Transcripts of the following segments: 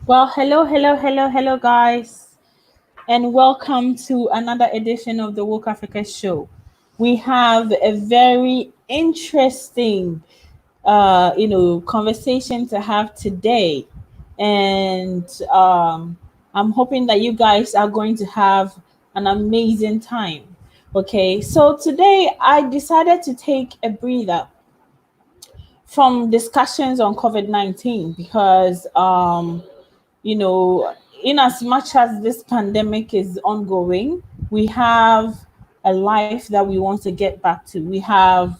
Well, hello, guys, and welcome to another edition of the Woke Africa Show. We have a very interesting, conversation to have today, and I'm hoping that you guys are going to have an amazing time. Okay, so today I decided to take a breather from discussions on COVID-19 because you know, in as much as this pandemic is ongoing, we have a life that we want to get back to. We have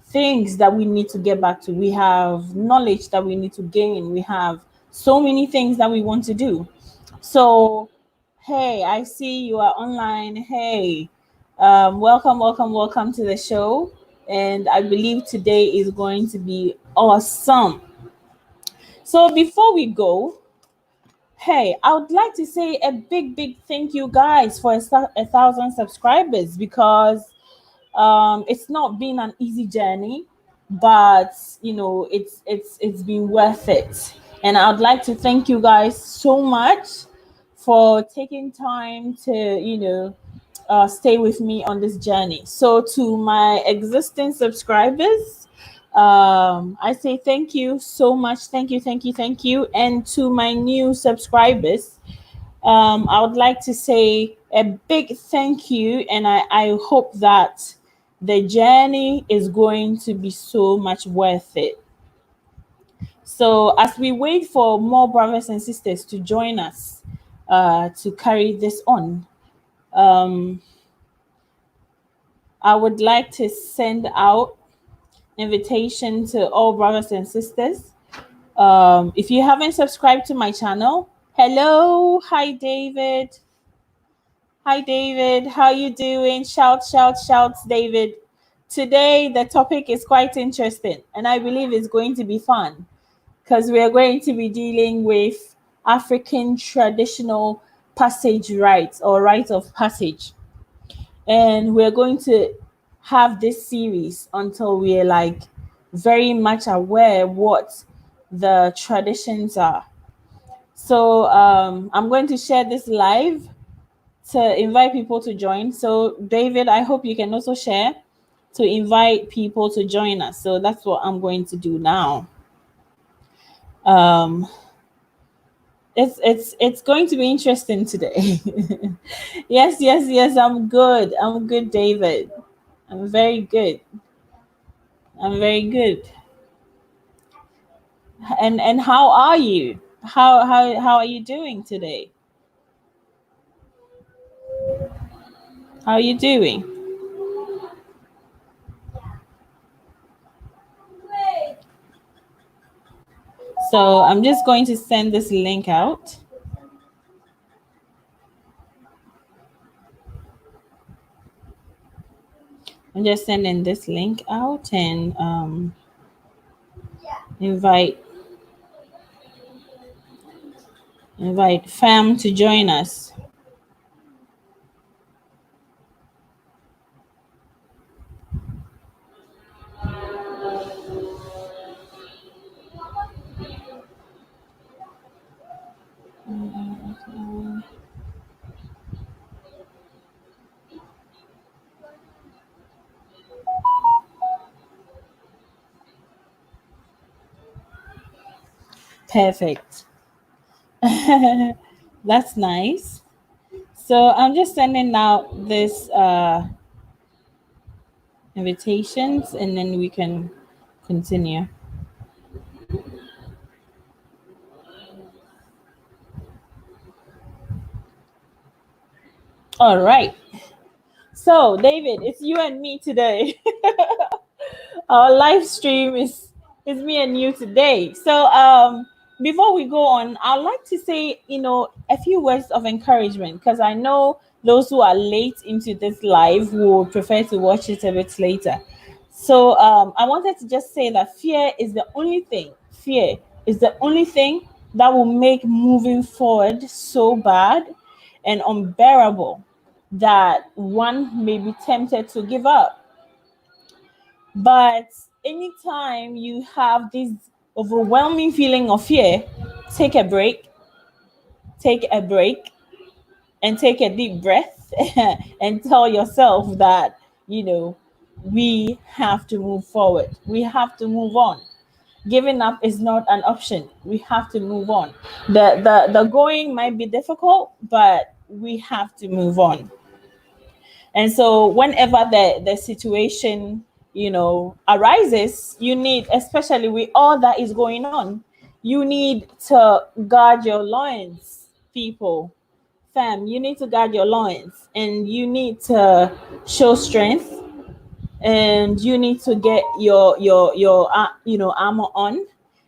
things that we need to get back to. We have knowledge that we need to gain. We have so many things that we want to do. So, hey, I see you are online. Hey, welcome to the show. And I believe today is going to be awesome. So, before we go, hey, I would like to say a big thank you guys for a thousand subscribers because it's not been an easy journey, but it's been worth it. And I would like to thank you guys so much for taking time to stay with me on this journey. So to my existing subscribers, I say thank you so much. Thank you. And to my new subscribers, I would like to say a big thank you, and I hope that the journey is going to be so much worth it. So, as we wait for more brothers and sisters to join us to carry this on, um, I would like to send out invitation to all brothers and sisters. If you haven't subscribed to my channel, hello, hi David. Hi David, how you doing? Shout, David. Today the topic is quite interesting and I believe it's going to be fun because we are going to be dealing with African traditional passage rites or rite of passage. And we're going to have this series until we're like very much aware what the traditions are. So I'm going to share this live to invite people to join. So, David, I hope you can also share to invite people to join us. So that's what I'm going to do now. Um, it's going to be interesting today. Yes. I'm good. I'm good, David. I'm very good. I'm very good. And how are you? How are you doing today? How are you doing? So I'm just going to send this link out. I'm just sending this link out and invite fam to join us. Perfect. That's nice. So I'm just sending out this invitations and then we can continue. All right. So David, it's you and me today. Our live stream is me and you today. So before we go on, I'd like to say, a few words of encouragement because I know those who are late into this live will prefer to watch it a bit later. So I wanted to just say that fear is the only thing that will make moving forward so bad and unbearable that one may be tempted to give up. But anytime you have this overwhelming feeling of fear, take a break, take a break and take a deep breath and tell yourself that, we have to move forward. We have to move on. Giving up is not an option. We have to move on. The going might be difficult, but we have to move on. And so whenever the situation, arises, you need, especially with all that is going on, you need to guard your loins, people. Fam, you need to guard your loins, and you need to show strength, and you need to get your armor on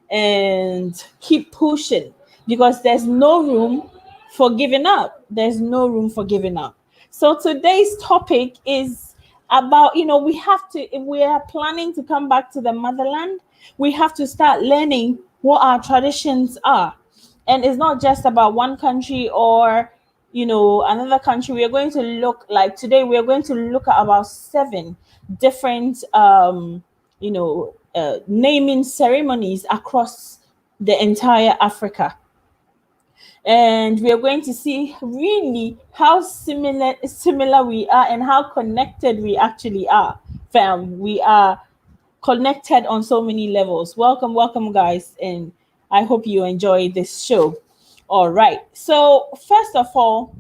and keep pushing, because there's no room for giving up. There's no room for giving up. So today's topic is about, we have to, if we are planning to come back to the motherland, we have to start learning what our traditions are. And it's not just about one country or another country. We are going to look, like today we are going to look at about 7 different naming ceremonies across the entire Africa. And we are going to see really how similar we are and how connected we actually are. Fam, we are connected on so many levels. Welcome, guys, and I hope you enjoy this show. All right. So first of all,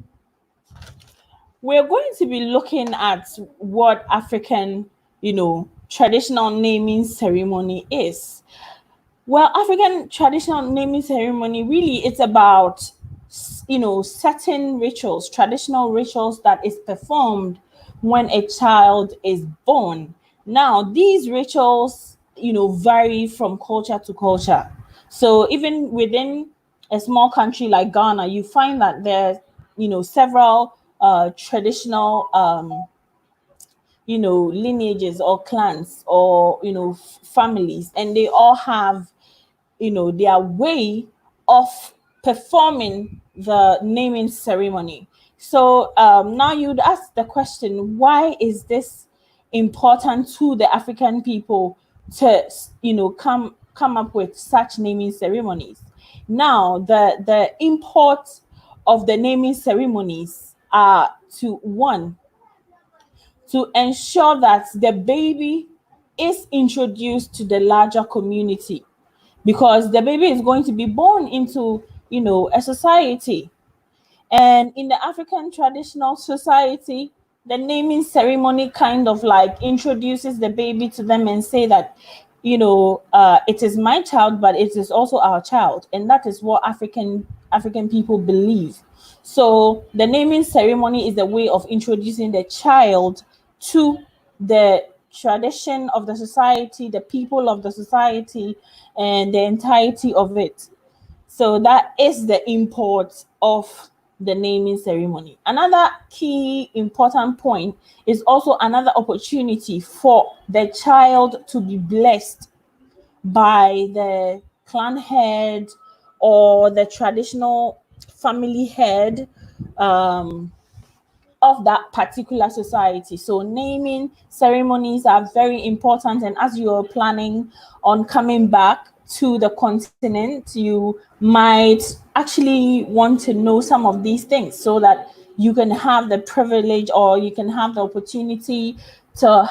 we're going to be looking at what African, traditional naming ceremony is. Well, African traditional naming ceremony, really, it's about, certain rituals, traditional rituals that is performed when a child is born. Now, these rituals, vary from culture to culture. So even within a small country like Ghana, you find that there's, several traditional lineages or clans or families, and they all have their way of performing the naming ceremony. So now you'd ask the question, why is this important to the African people to come up with such naming ceremonies? Now the import of the naming ceremonies are to, one, to ensure that the baby is introduced to the larger community, because the baby is going to be born into a society. And in the African traditional society, the naming ceremony kind of like introduces the baby to them and say that it is my child, but it is also our child. And that is what African people believe. So the naming ceremony is a way of introducing the child to the tradition of the society, the people of the society, and the entirety of it. So that is the import of the naming ceremony. Another key important point is also another opportunity for the child to be blessed by the clan head or the traditional family head of that particular society. So naming ceremonies are very important, and as you're planning on coming back to the continent, you might actually want to know some of these things so that you can have the privilege, or you can have the opportunity to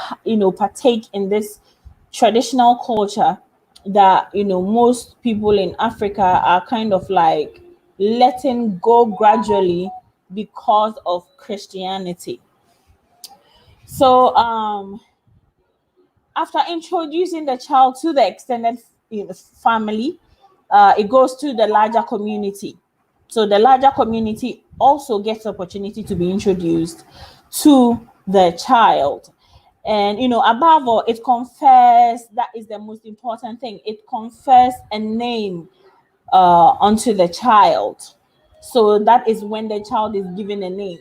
partake in this traditional culture that most people in Africa are kind of like letting go gradually because of Christianity. So after introducing the child to the extended family, it goes to the larger community. So the larger community also gets the opportunity to be introduced to the child. And above all, it confers, that is the most important thing, it confers a name onto the child. So that is when the child is given a name.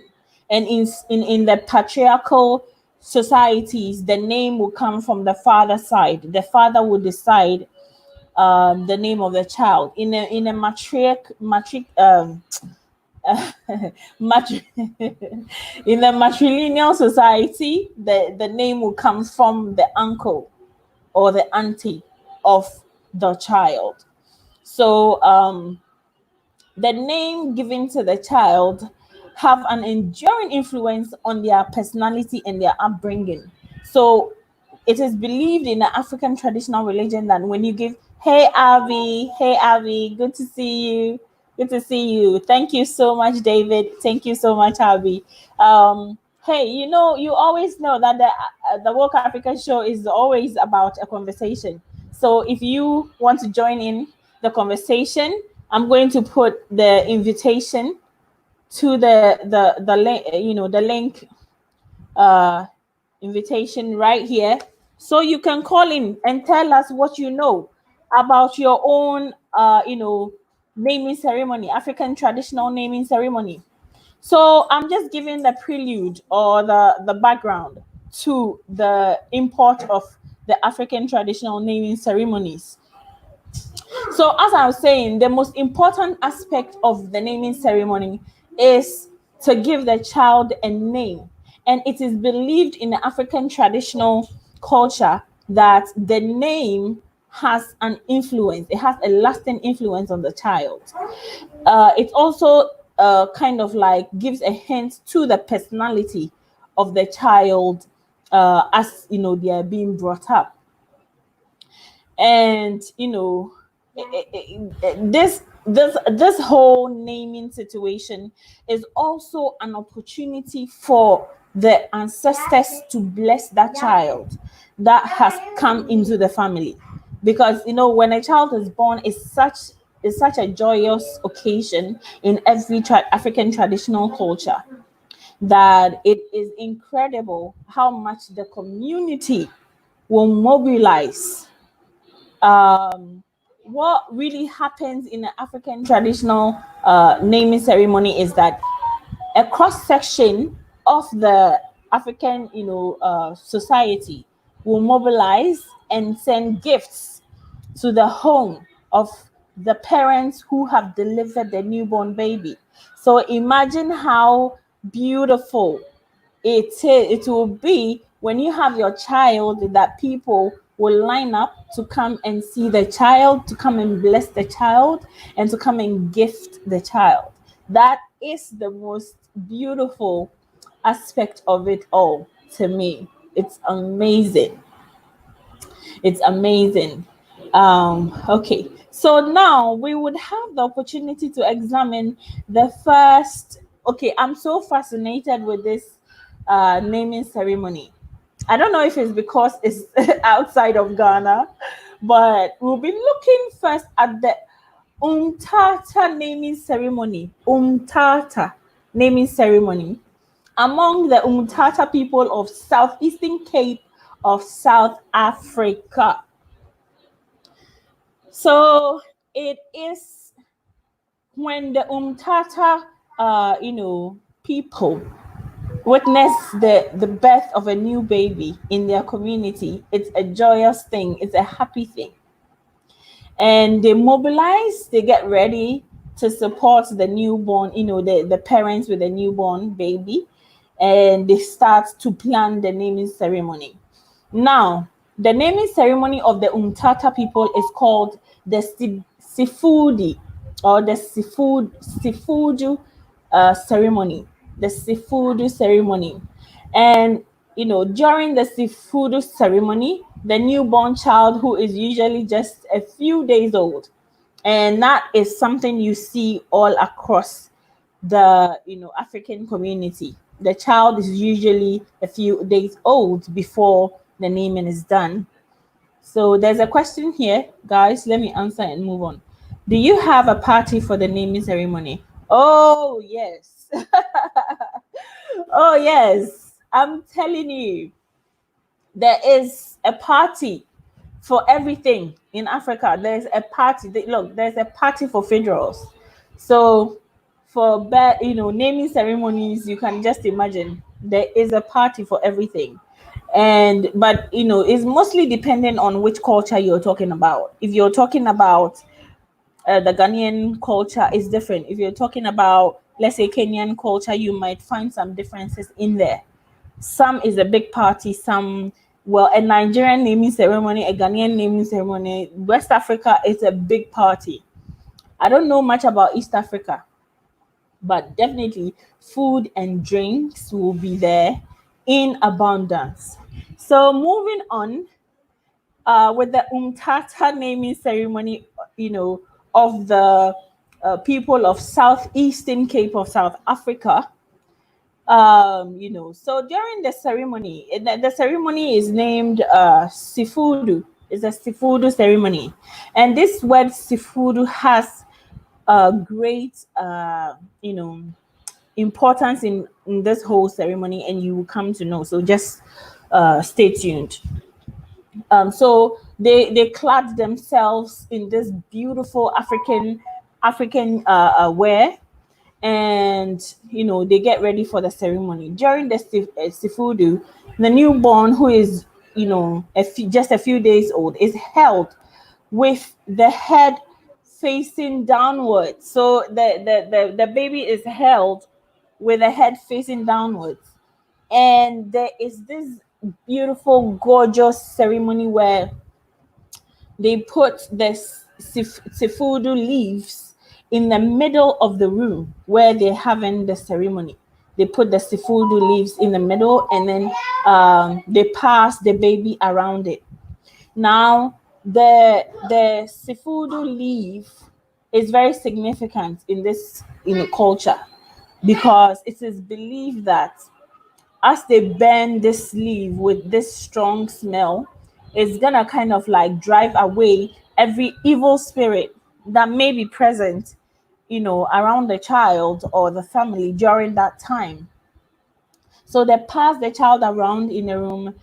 And in the patriarchal societies, the name will come from the father side. The father will decide the name of the child. In a matri- in a matrilineal society, the name will come from the uncle or the auntie of the child. So the name given to the child have an enduring influence on their personality and their upbringing. So it is believed in the African traditional religion that when you give, hey Abby, good to see you. Good to see you. Thank you so much, David. Thank you so much, Abby. Hey, you always know that the Woke Africa show is always about a conversation. So if you want to join in the conversation, I'm going to put the invitation to the link, the link uh invitation right here, so you can call in and tell us what you know about your own naming ceremony, African traditional naming ceremony. So I'm just giving the prelude or the background to the import of the African traditional naming ceremonies. So, as I was saying, the most important aspect of the naming ceremony is to give the child a name. And it is believed in the African traditional culture that the name has an influence, it has a lasting influence on the child. It also kind of like gives a hint to the personality of the child as they are being brought up. And this whole naming situation is also an opportunity for the ancestors to bless that child that has come into the family, because when a child is born, it's such a joyous occasion in every African traditional culture, that it is incredible how much the community will mobilize. What really happens in the African traditional naming ceremony is that a cross section of the African, society will mobilize and send gifts to the home of the parents who have delivered the newborn baby. So imagine how beautiful it will be when you have your child, that people will line up to come and see the child, to come and bless the child, and to come and gift the child. That is the most beautiful aspect of it all to me. It's amazing. It's amazing. Okay, so now we would have the opportunity to examine the first. Okay, I'm so fascinated with this naming ceremony. I don't know if it's because it's outside of Ghana, but we'll be looking first at the Umtata naming ceremony. Umtata naming ceremony among the Umtata people of Southeastern Cape of South Africa. So it is when the Umtata, people witness the birth of a new baby in their community. It's a joyous thing. It's a happy thing, and they mobilize. They get ready to support the newborn. The parents with the newborn baby, and they start to plan the naming ceremony. Now, the naming ceremony of the Umtata people is called the Sifudi, or the Sifudu ceremony. The Sifudu ceremony. And, during the Sifudu ceremony, the newborn child, who is usually just a few days old, and that is something you see all across the African community. The child is usually a few days old before the naming is done. So there's a question here, guys. Let me answer and move on. Do you have a party for the naming ceremony? Oh yes. Oh yes. I'm telling you, there is a party for everything in Africa. There's a party. Look, there's a party for funerals. So for naming ceremonies, you can just imagine there is a party for everything. But it's mostly dependent on which culture you're talking about. If you're talking about the Ghanaian culture, is different. If you're talking about, let's say, Kenyan culture, you might find some differences in there. Some is a big party, some, well, a Nigerian naming ceremony, a Ghanaian naming ceremony. West Africa is a big party. I don't know much about East Africa, but definitely food and drinks will be there in abundance. So moving on, with the Umtata naming ceremony, of the people of Southeastern Cape of South Africa. So during the ceremony, the ceremony is named Sifudu. It's a Sifudu ceremony, and this word Sifudu has a great, importance in this whole ceremony, and you will come to know. So just stay tuned. So they clad themselves in this beautiful African wear, and they get ready for the ceremony. During the sifudu, the newborn, who is just a few days old, is held with the head facing downwards. So the baby is held with the head facing downwards, and there is this beautiful, gorgeous ceremony where they put the sifudu leaves in the middle of the room where they're having the ceremony. They put the sifudu leaves in the middle, and then they pass the baby around it. Now, the sifudu leaf is very significant in this culture, because it is believed that as they burn this leaf with this strong smell, it's gonna kind of like drive away every evil spirit that may be present, around the child or the family during that time. So they pass the child around in a room,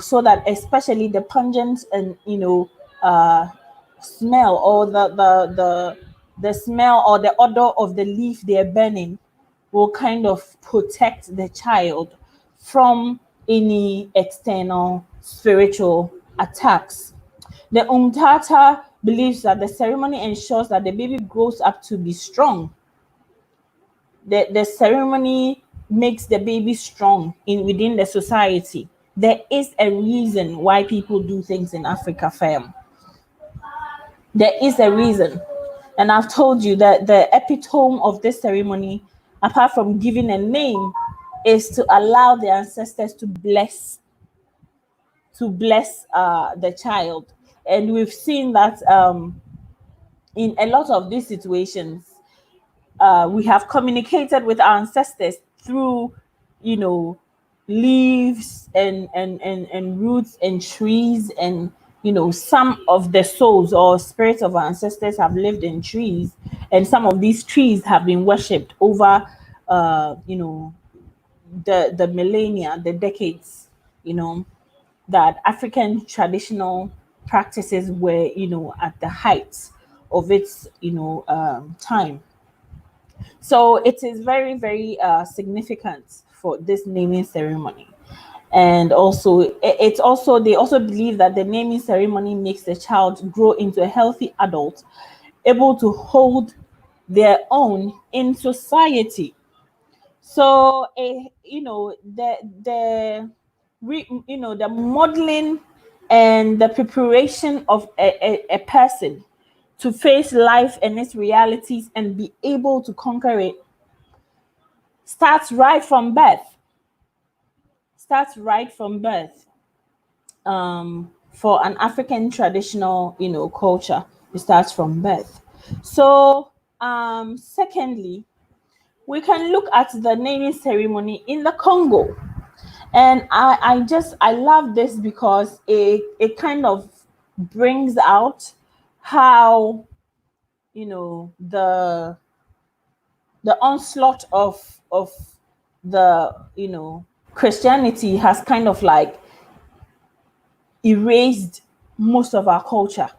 so that especially the pungent and uh, smell, or the smell or the odor of the leaf they're burning will kind of protect the child from any external spiritual attacks. The Umtata believes that the ceremony ensures that the baby grows up to be strong. The ceremony makes the baby strong in within the society. There is a reason why people do things in Africa, fam. There is a reason. And I've told you that the epitome of this ceremony, apart from giving a name, is to allow the ancestors to bless the child. And we've seen that in a lot of these situations, we have communicated with our ancestors through, you know, leaves and roots and trees, and some of the souls or spirits of our ancestors have lived in trees, and some of these trees have been worshipped over the millennia, the decades, that African traditional practices were, at the height of its, time. So it is very, very significant for this naming ceremony. And also, it's also, they also believe that the naming ceremony makes the child grow into a healthy adult, able to hold their own in society. So, the modeling and the preparation of a person to face life and its realities and be able to conquer it starts right from birth. Starts right from birth. For an African traditional, culture, it starts from birth. So, secondly, we can look at the naming ceremony in the Congo. And I love this because it kind of brings out how, the onslaught of the Christianity has kind of like erased most of our culture.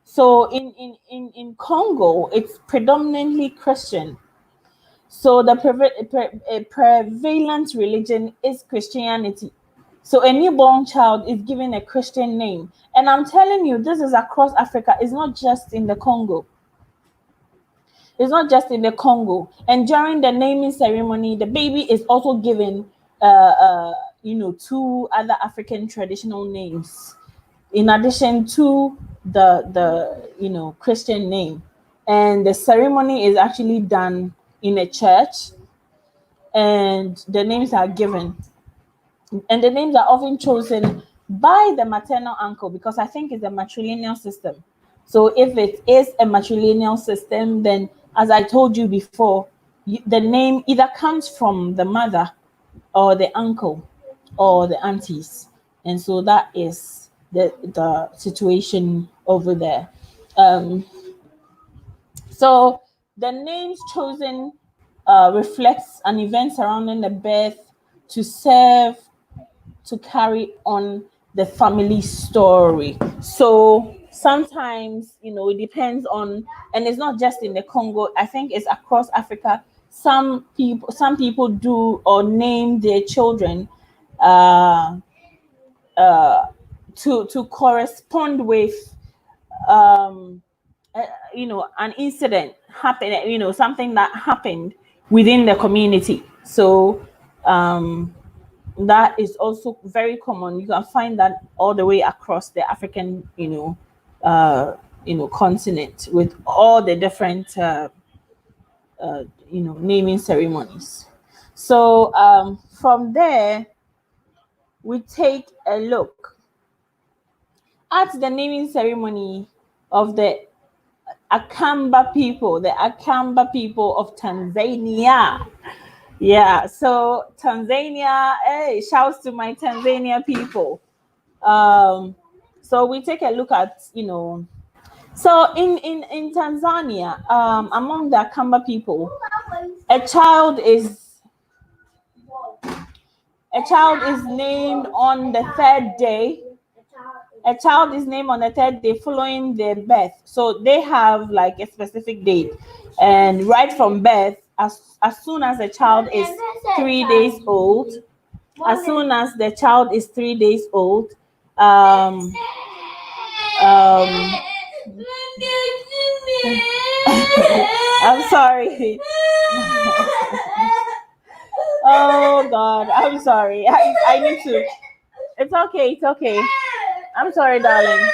So in Congo, it's predominantly Christian. So the prevalent religion is Christianity. So a newborn child is given a Christian name. And I'm telling you, this is across Africa. It's not just in the Congo. It's not just in the Congo. And during the naming ceremony, the baby is also given, two other African traditional names, in addition to the Christian name. and the ceremony is actually done in a church, and the names are given, and the names are often chosen by the maternal uncle, because I think it's a matrilineal system. So if it is a matrilineal system, then as I told you before, the name either comes from the mother or the uncle or the aunties, and so that is the situation over there. Um, so the names chosen reflects an event surrounding the birth to serve to carry on the family story. So sometimes, it depends on, and it's not just in the Congo, I think it's across Africa. Some people do or name their children uh, to correspond with um, an incident happened, something that happened within the community. So that is also very common. You can find that all the way across the African, continent, with all the different, naming ceremonies. So from there, we take a look at the naming ceremony of the Akamba people of Tanzania. Yeah, so Tanzania, hey, shouts to my Tanzania people. So we take a look at, so in Tanzania, among the Akamba people, a child is named on the third day. A child is named on the third day following their birth. So they have like a specific date, and right from birth, as soon as the child is 3 days old, as soon as the child is 3 days old, um, um, I'm sorry. Oh God, I'm sorry. I need to. It's okay. It's okay. I'm sorry, darling.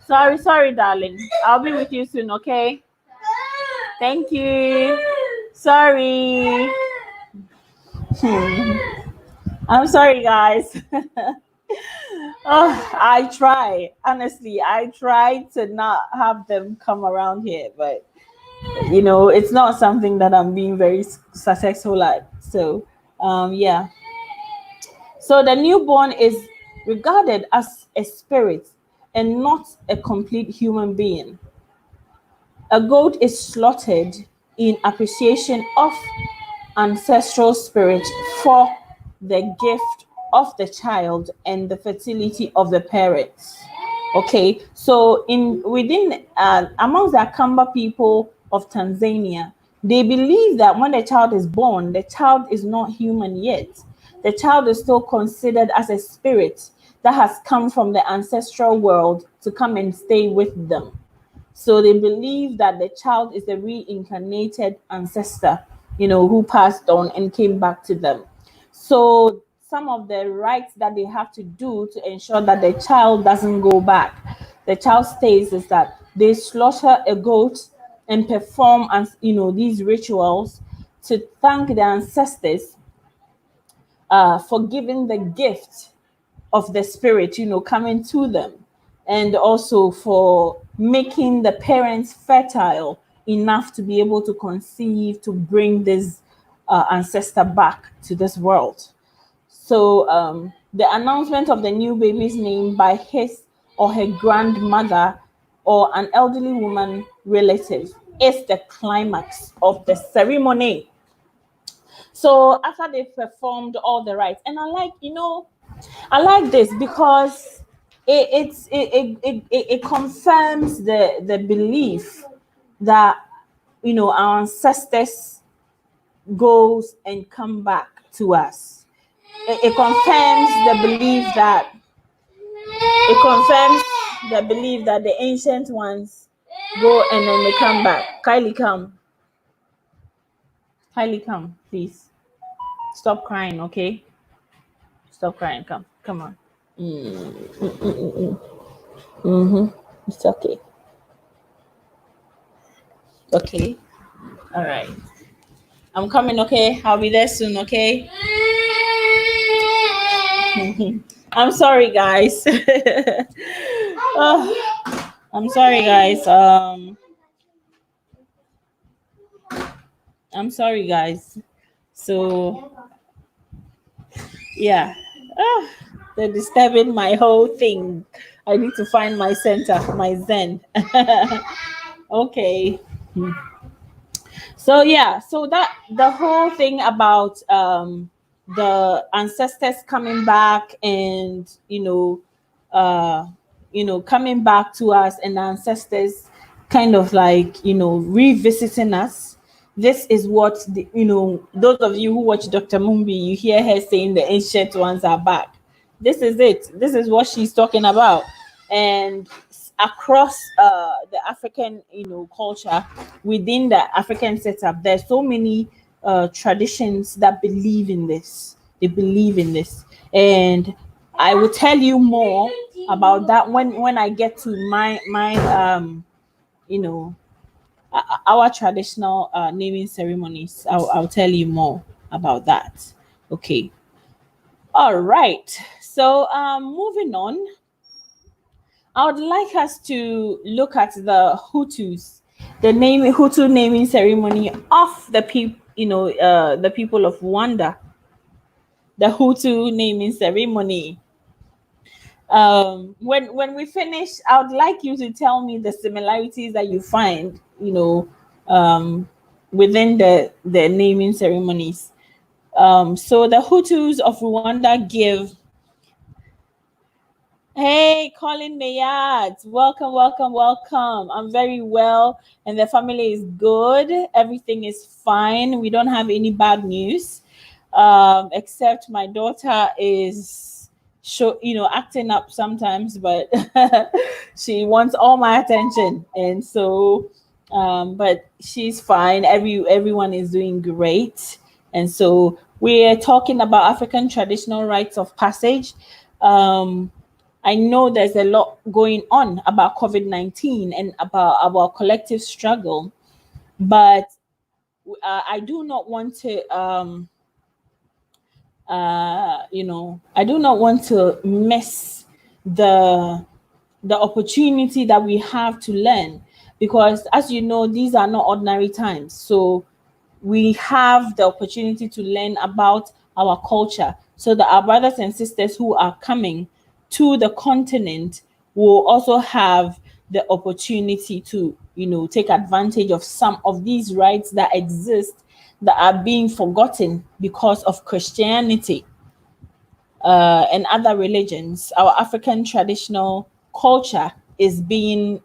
Sorry, darling. I'll be with you soon, okay? Thank you. Sorry. I'm sorry, guys. Oh, I try. Honestly, I try to not have them come around here, but it's not something that I'm being very successful at. So, yeah. So the newborn is regarded as a spirit and not a complete human being. A goat is slaughtered in appreciation of ancestral spirit for the gift of the child and the fertility of the parents. Okay, so in within amongst the Akamba people of Tanzania, they believe that when the child is born, the child is not human yet. The child is still considered as a spirit that has come from the ancestral world to come and stay with them. So they believe that the child is a reincarnated ancestor, who passed on and came back to them. So some of the rites that they have to do to ensure that the child doesn't go back, the child stays, is that they slaughter a goat and perform these rituals to thank the ancestors for giving the gift of the spirit, coming to them, and also for making the parents fertile enough to be able to conceive, to bring this ancestor back to this world. So the announcement of the new baby's name by his or her grandmother or an elderly woman relative is the climax of the ceremony. So after they've performed all the rites, and I like this because it confirms the belief that our ancestors goes and come back to us. It confirms the belief that the ancient ones go and then they come back. Kylie, come, please. Stop crying, okay? Stop crying. Come on. Mm-hmm. It's okay. Okay. All right. I'm coming, okay? I'll be there soon, okay? I'm sorry, guys. Oh, I'm sorry, guys. I'm sorry, guys. So, yeah. Ah, they're disturbing my whole thing. I need to find my center, my zen. Okay. So yeah, so that the whole thing about the ancestors coming back and coming back to us, and the ancestors kind of like revisiting us. This is what those of you who watch Dr. Mumbi, you hear her saying the ancient ones are back. This is it. This is what she's talking about. And across the African culture, within the African setup, there's so many traditions that believe in this. They believe in this. And I will tell you more about that when I get to my you know our traditional naming ceremonies. I'll tell you more about that. Okay. All right. So moving on, I would like us to look at the Hutus, the Hutu naming ceremony of the people, the people of Rwanda, the Hutu naming ceremony. When we finish, I would like you to tell me the similarities that you find, um, within the naming ceremonies. So the Hutus of Rwanda give. Hey, Colin Mayat, welcome, welcome, welcome. I'm very well, and the family is good. Everything is fine. We don't have any bad news, except my daughter is acting up sometimes, but she wants all my attention, and so, but she's fine. Everyone is doing great, and so we're talking about African traditional rites of passage. I know there's a lot going on about COVID-19 and about our collective struggle, but I do not want to, I do not want to miss the the opportunity that we have to learn, because as you know, these are not ordinary times. So we have the opportunity to learn about our culture, so that our brothers and sisters who are coming to the continent will also have the opportunity to take advantage of some of these rights that exist, that are being forgotten because of Christianity and other religions. Our African traditional culture is being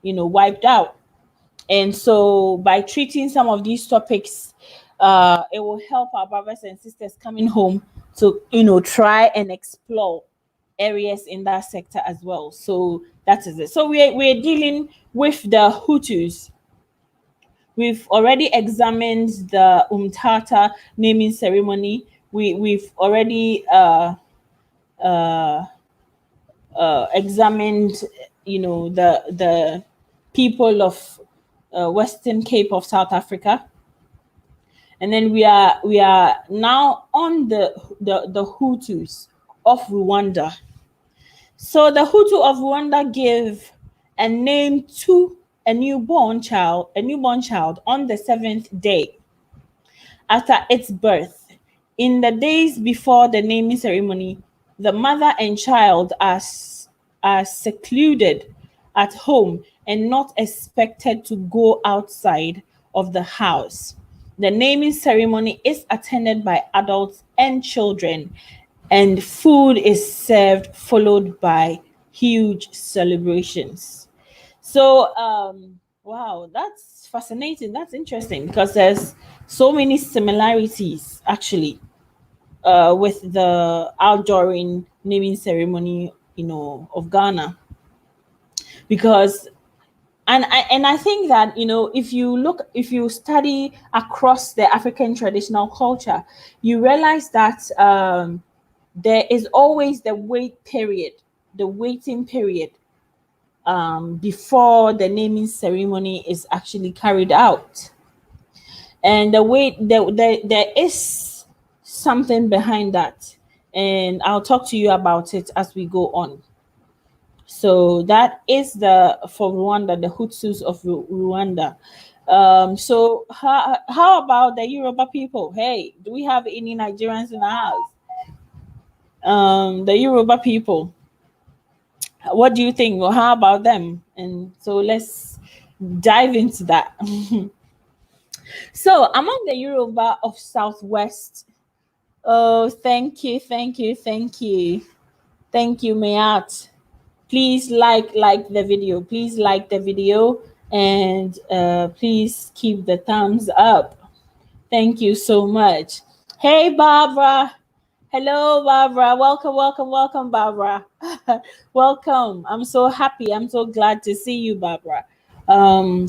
wiped out. And so by treating some of these topics, it will help our brothers and sisters coming home to, try and explore areas in that sector as well. So that is it. So we're dealing with the Hutus. We've already examined the Umtata naming ceremony. We've already examined, the people of Western Cape of South Africa, and then we are now on the Hutus of Rwanda. So the Hutu of Rwanda give a name to a newborn child on the seventh day after its birth. In the days before the naming ceremony, the mother and child are secluded at home and not expected to go outside of the house. The naming ceremony is attended by adults and children, and food is served, followed by huge celebrations. So, wow, that's fascinating. That's interesting, because there's so many similarities actually with the outdooring naming ceremony, of Ghana. Because, and I think that if you study across the African traditional culture, you realize that there is always the waiting period before the naming ceremony is actually carried out. And the way there is something behind that, and I'll talk to you about it as we go on. So that is the for Rwanda, the Hutsus of Rwanda. So how about the Yoruba people? Hey, do we have any Nigerians in the house? The Yoruba people, what do you think? Well, how about them? And so let's dive into that. So among the Yoruba of Southwest, oh, thank you, Mayat. Please like the video. Please like the video, and please keep the thumbs up. Thank you so much. Hey, Barbara. Hello, Barbara. Welcome, Barbara. Welcome. I'm so happy. I'm so glad to see you, Barbara.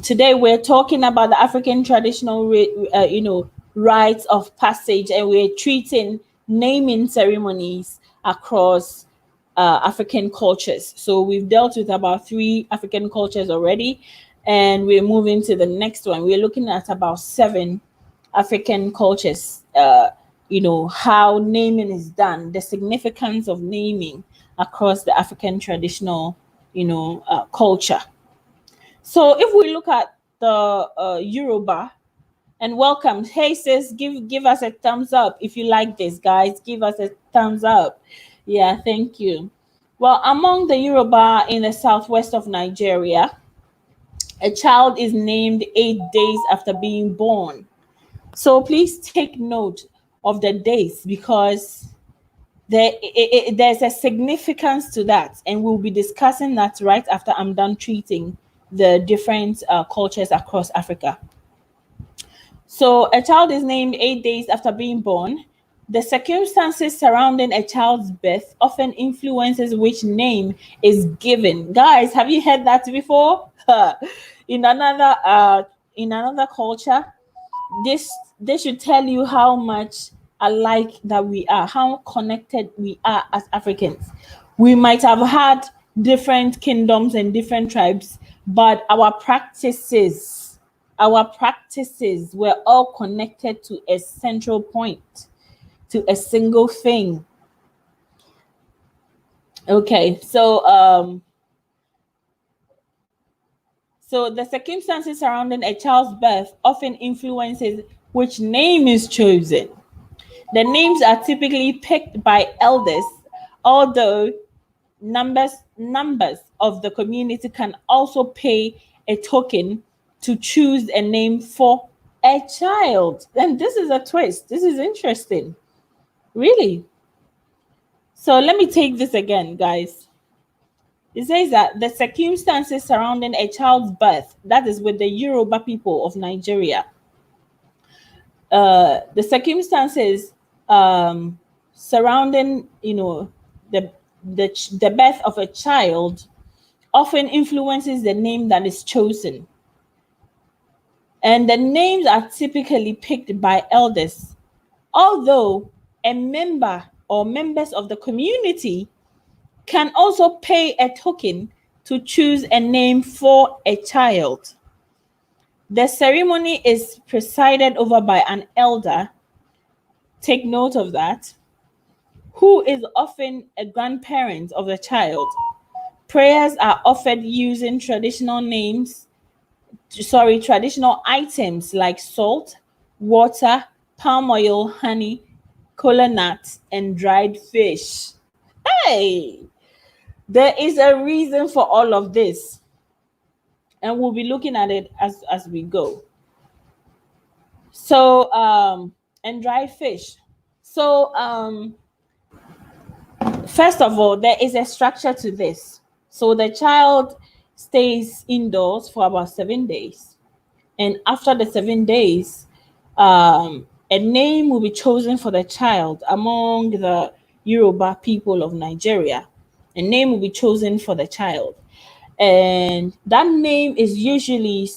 Today we're talking about the African traditional, rites of passage, and we're treating naming ceremonies across African cultures. So we've dealt with about 3 African cultures already, and we're moving to the next one. We're looking at about 7 African cultures. How naming is done, the significance of naming across the African traditional, culture. So if we look at the Yoruba, and welcome. Hey sis, give us a thumbs up if you like this, guys. Give us a thumbs up. Yeah, thank you. Well, among the Yoruba in the southwest of Nigeria, a child is named 8 days after being born. So please take note of the days, because there's a significance to that, and we'll be discussing that right after I'm done treating the different cultures across Africa. So a child is named 8 days after being born. The circumstances surrounding a child's birth often influences which name is given. Guys, have you heard that before? in another culture, this should tell you how much alike that we are, how connected we are as Africans. We might have had different kingdoms and different tribes, but our practices were all connected to a central point, to a single thing. Okay, so the circumstances surrounding a child's birth often influences which name is chosen. The names are typically picked by elders, although numbers of the community can also pay a token to choose a name for a child. And this is a twist. This is interesting. Really. So let me take this again, guys. It says that the circumstances surrounding a child's birth, that is with the Yoruba people of Nigeria, the circumstances surrounding, the birth of a child often influences the name that is chosen. And the names are typically picked by elders, although a member or members of the community can also pay a token to choose a name for a child. The ceremony is presided over by an elder, take note of that, who is often a grandparent of the child. Prayers are offered using traditional items like salt, water, palm oil, honey, kola nuts, and dried fish. Hey, there is a reason for all of this, and we'll be looking at it as we go. So, and dried fish. So, first of all, there is a structure to this. So the child stays indoors for about 7 days. And after the 7 days, a name will be chosen for the child among the Yoruba people of Nigeria. A name will be chosen for the child. And that name is usually,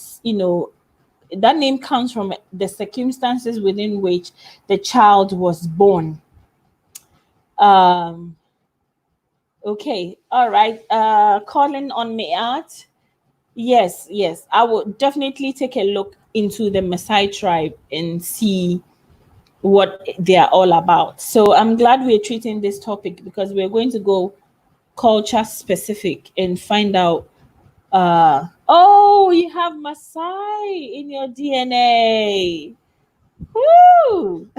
that name comes from the circumstances within which the child was born. Okay, all right. Calling on me out. Yes, yes. I will definitely take a look into the Maasai tribe and see what they are all about. So I'm glad we're treating this topic because we're going to go culture specific and find out. Oh, you have Maasai in your DNA. Woo!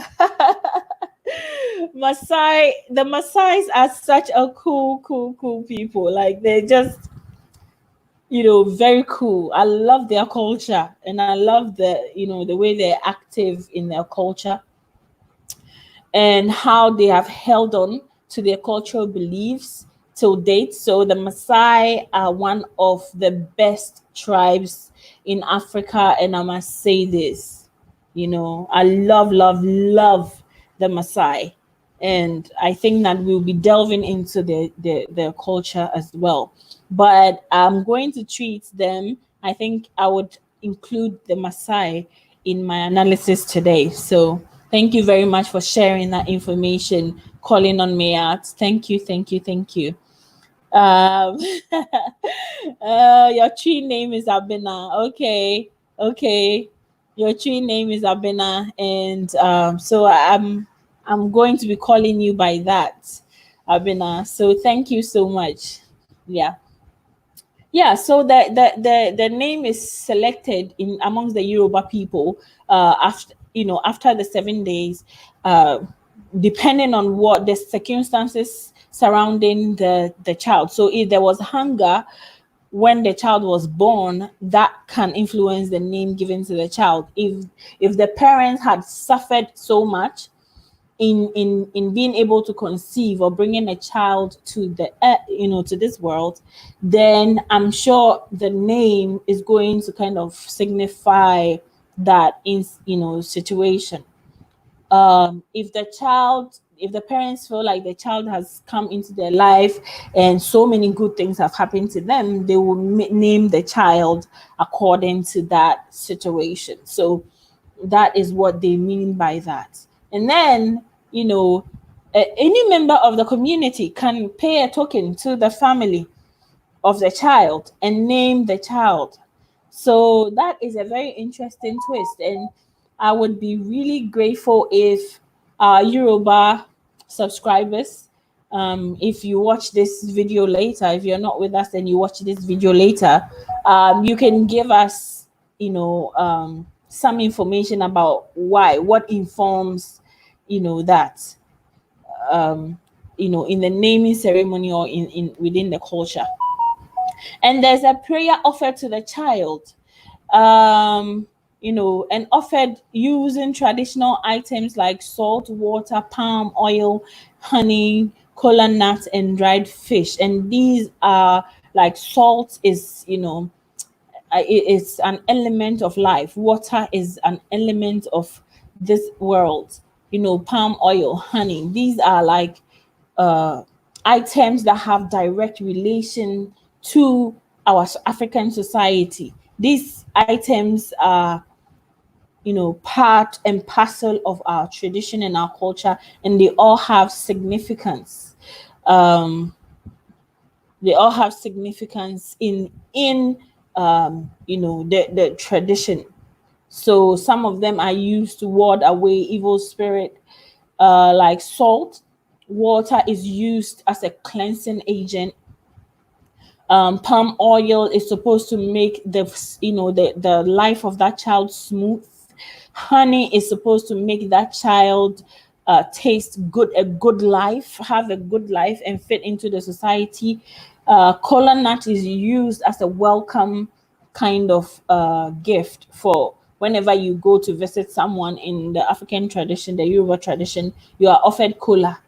The Maasais are such a cool people. Like they're just, very cool. I love their culture and I love the way they're active in their culture and how they have held on to their cultural beliefs till date. So the Maasai are one of the best tribes in Africa, and I must say this, I love the Maasai, and I think that we'll be delving into their culture as well. But I'm going to treat them. I think I would include the Maasai in my analysis today. So thank you very much for sharing that information, calling on me out. Thank you, thank you, thank you. Um, your tree name is Abena. Okay, okay. Your tree name is Abena, and so I'm going to be calling you by that, Abena. So thank you so much. Yeah. Yeah, so the name is selected in amongst the Yoruba people after the 7 days, uh, depending on what the circumstances surrounding the child. So if there was hunger when the child was born, that can influence the name given to the child. If the parents had suffered so much in being able to conceive or bringing a child to to this world, then I'm sure the name is going to kind of signify that in situation. If the parents feel like the child has come into their life and so many good things have happened to them, they will name the child according to that situation. So that is what they mean by that. And then, any member of the community can pay a token to the family of the child and name the child. So that is a very interesting twist. And I would be really grateful if Yoruba subscribers, if you watch this video later, if you're not with us and you watch this video later, you can give us, some information about what informs, that, in the naming ceremony or in within the culture. And there's a prayer offered to the child, and offered using traditional items like salt water, palm oil, honey, cola nuts, and dried fish. And these are like salt is, it's an element of life. Water is an element of this world. Palm oil, honey, these are like uh, items that have direct relation to our African society. These items are, part and parcel of our tradition and our culture, and they all have significance. Um, they all have significance in the tradition. So some of them are used to ward away evil spirit, like salt. Water is used as a cleansing agent. Palm oil is supposed to make the life of that child smooth. Honey is supposed to make that child taste good, a good life, have a good life, and fit into the society. Kola nut is used as a welcome kind of gift for whenever you go to visit someone in the African tradition, the Yoruba tradition, you are offered kola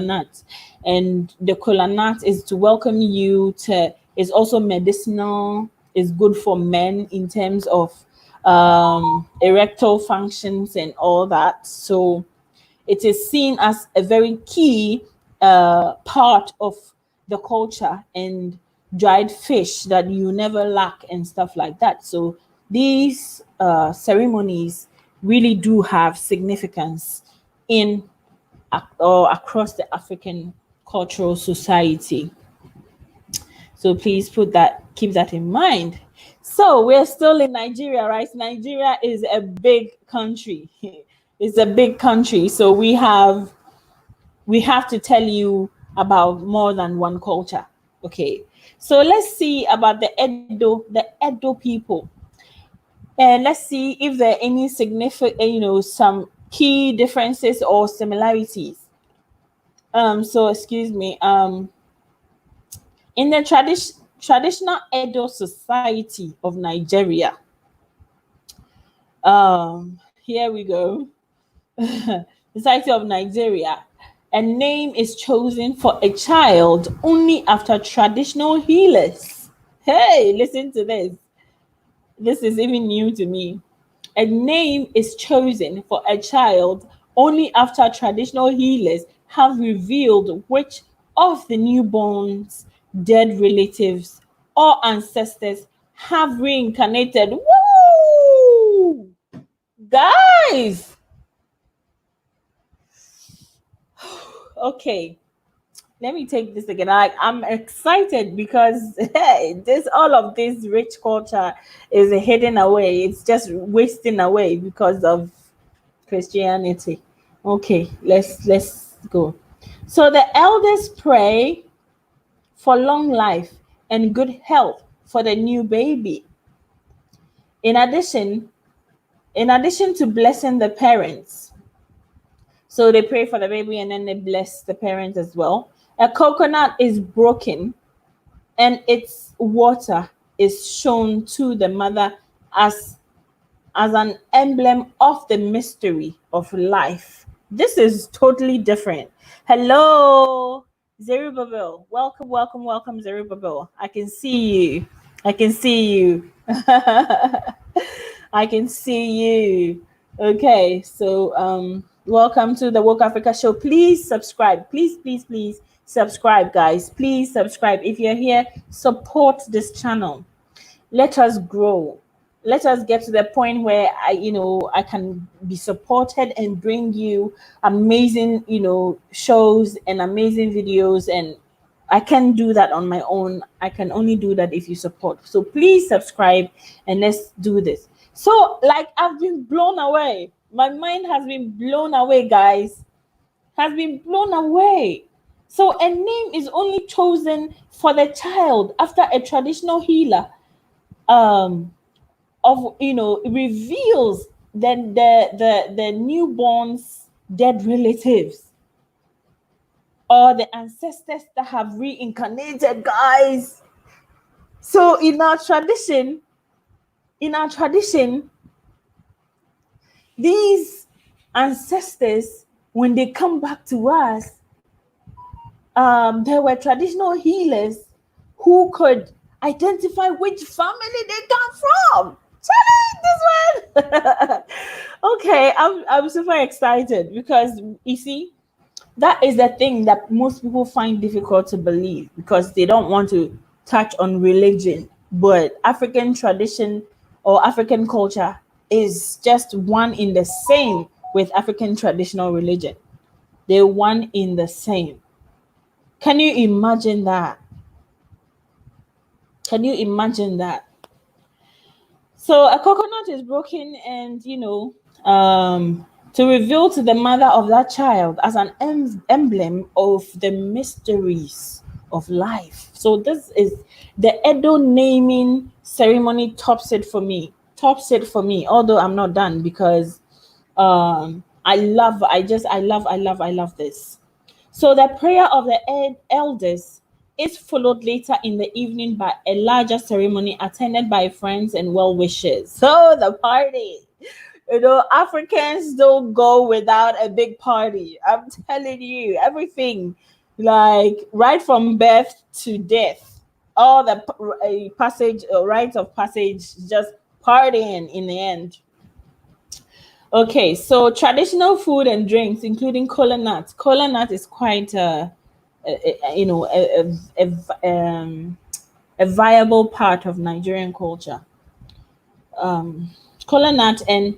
nut. And the kola nut is to welcome you to, is also medicinal, is good for men in terms of erectile functions and all that. So it is seen as a very key part of the culture, and dried fish that you never lack and stuff like that. So these ceremonies really do have significance in or across the African cultural society. So please keep that in mind. So we're still in Nigeria, right? Nigeria is a big country. It's a big country. So we have to tell you about more than one culture. Okay. So let's see about the Edo people. And let's see if there are any significant, some key differences or similarities. So excuse me. In the traditional Edo society of Nigeria, here we go. Society of Nigeria, a name is chosen for a child only after traditional healers. Hey, listen to this. This is even new to me. A name is chosen for a child only after traditional healers have revealed which of the newborn's dead relatives or ancestors have reincarnated. Woo! Guys! Okay, let me take this again. I'm excited because hey, all of this rich culture is hidden away. It's just wasting away because of Christianity. Okay, let's go. So the elders pray for long life and good health for the new baby. In addition, to blessing the parents, so they pray for the baby and then they bless the parents as well. A coconut is broken and its water is shown to the mother as an emblem of the mystery of life. This is totally different. Hello, Zerubbabel. Welcome, welcome, welcome, Zerubbabel. I can see you. I can see you. I can see you. Okay, so welcome to the Woke Africa Show. Please subscribe. Please, please, please subscribe, guys. Please subscribe. If you're here, support this channel. Let us grow. Let us get to the point where I can be supported and bring you amazing, shows and amazing videos. And I can't do that on my own. I can only do that if you support. So please subscribe and let's do this. So like I've been blown away. My mind has been blown away, guys. Has been blown away. So a name is only chosen for the child after a traditional healer reveals then the newborn's dead relatives or the ancestors that have reincarnated, guys. So in our tradition, these ancestors, when they come back to us, there were traditional healers who could identify which family they come from. Challenge this one. Okay, I'm super excited because you see, that is the thing that most people find difficult to believe because they don't want to touch on religion. But African tradition or African culture is just one in the same with African traditional religion. They're one in the same. Can you imagine that? Can you imagine that? So a coconut is broken and, to reveal to the mother of that child as an emblem of the mysteries of life. So this is the Edo naming ceremony tops it for me. Although I'm not done because I love this. So the prayer of the elders is followed later in the evening by a larger ceremony attended by friends and well-wishers. So the party. Africans don't go without a big party. I'm telling you, everything, like right from birth to death, all the rites of passage, just partying in the end. Okay, so traditional food and drinks, including kola nut. Kola nut is quite a viable part of Nigerian culture. Kola nut and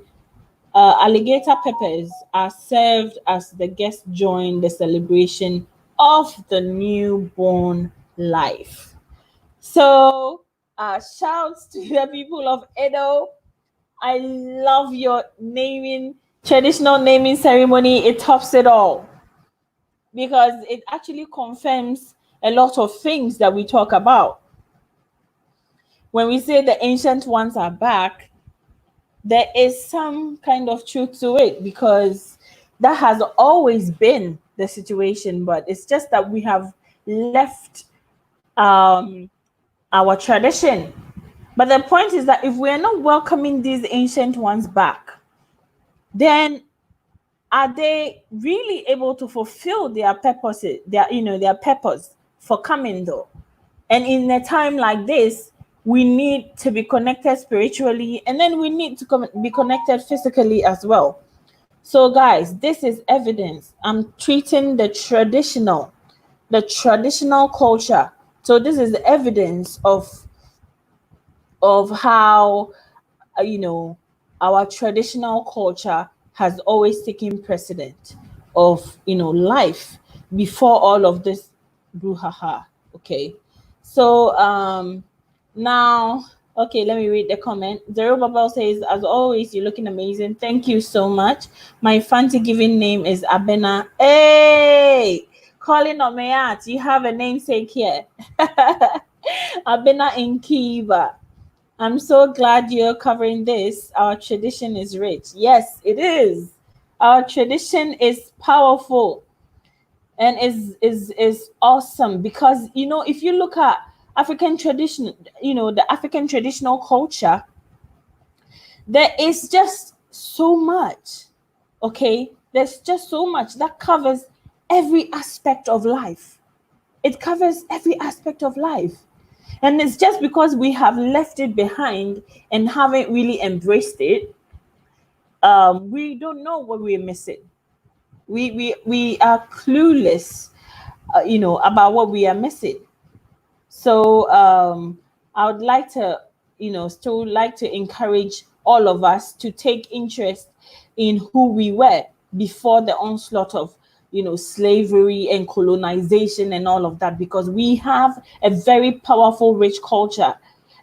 alligator peppers are served as the guests join the celebration of the newborn life. So, shouts to the people of Edo. I love your naming, traditional naming ceremony. It tops it all because it actually confirms a lot of things that we talk about. When we say the ancient ones are back, there is some kind of truth to it because that has always been the situation, but it's just that we have left um, our tradition. But the point is that if we're not welcoming these ancient ones back, then are they really able to fulfill their purposes, their purpose for coming though? And in a time like this, we need to be connected spiritually, and then we need to be connected physically as well. So, guys, this is evidence. I'm treating the traditional culture. So, this is evidence of how you know our traditional culture has always taken precedent of life before all of this brouhaha. Okay, so now, okay, let me read the comment. Zero Bubble says, as always, you're looking amazing. Thank you so much. My fancy giving name is Abena. Hey, calling on me out, you have a namesake here. Abena in Kiva. I'm so glad you're covering this. Our tradition is rich. Yes, it is. Our tradition is powerful and is awesome because if you look at African tradition, the African traditional culture, there is just so much. Okay? There's just so much that covers every aspect of life. It covers every aspect of life. And it's just because we have left it behind and haven't really embraced it, we don't know what we're missing. We are clueless, about what we are missing. So I would like to, still like to encourage all of us to take interest in who we were before the onslaught of, slavery and colonization and all of that, because we have a very powerful, rich culture,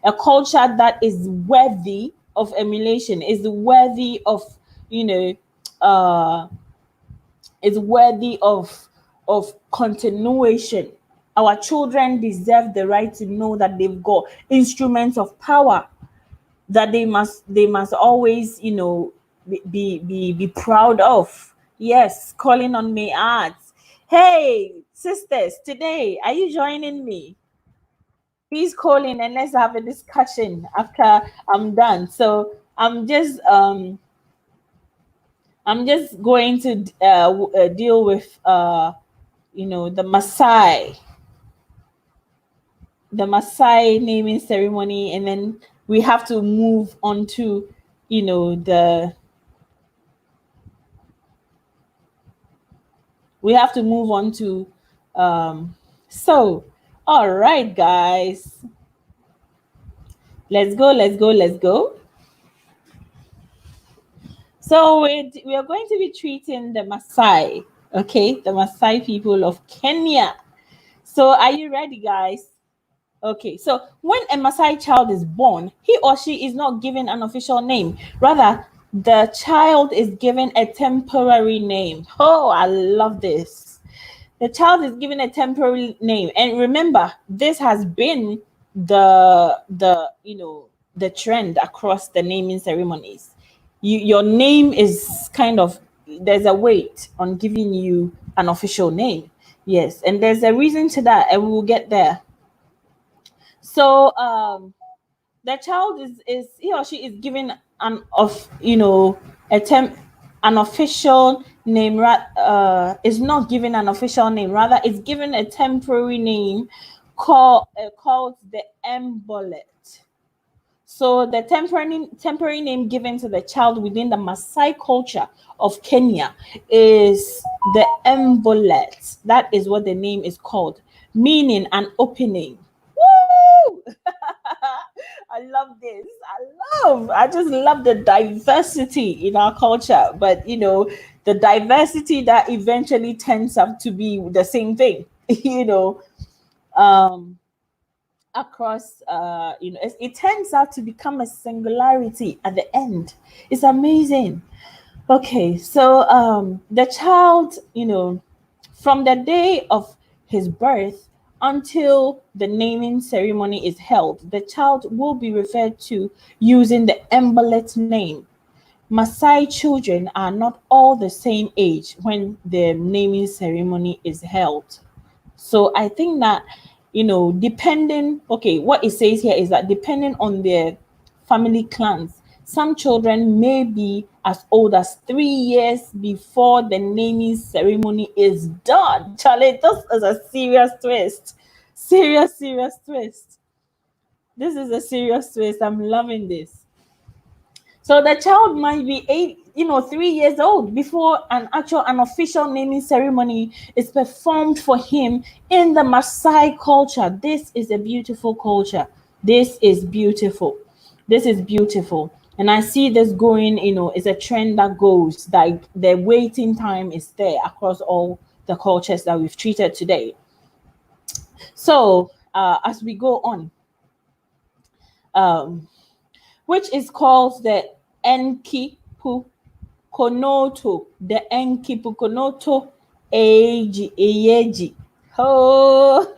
a culture that is worthy of emulation, is worthy of, you know, uh, is worthy of continuation. Our children deserve the right to know that they've got instruments of power that they must always, be proud of. Yes, calling on me arts. Hey, sisters, today are you joining me? Please call in and let's have a discussion after I'm done. So I'm just going to deal with the Maasai naming ceremony, and then we have to move on to the we have to move on to so all right, guys, let's go. So we are going to be treating the Maasai, okay, the Maasai people of Kenya. So are you ready, guys? Okay, so when a Maasai child is born, he or she is not given an official name. Rather, the child is given a temporary name. Oh, I love this. The child is given a temporary name. And remember, this has been the trend across the naming ceremonies. Your name is kind of, there's a weight on giving you an official name. Yes, and there's a reason to that, and we will get there. So the child is he or she is given a temp an official name. Is not given an official name, rather it's given a temporary name called the embolet. So the temporary name given to the child within the Maasai culture of Kenya is the embolet. That is what the name is called, meaning an opening. Woo! I love this. I just love the diversity in our culture, but the diversity that eventually turns up to be the same thing. you know. Um across, it turns out to become a singularity at the end. It's amazing. Okay, so the child, from the day of his birth until the naming ceremony is held, the child will be referred to using the Embolet name. Maasai children are not all the same age when the naming ceremony is held. So I think that, depending, okay, what it says here is that depending on their family clans, some children may be as old as 3 years before the naming ceremony is done. Charlie, this is a serious twist. Serious, serious twist. This is a serious twist. I'm loving this. So the child might be 3 years old before an official naming ceremony is performed for him in the Maasai culture. This is a beautiful culture. This is beautiful. This is beautiful. And I see this going, it's a trend that goes, like the waiting time is there across all the cultures that we've treated today. So as we go on, which is called the Enki Pukonoto, the Enki Pukonoto Eyeji. Oh,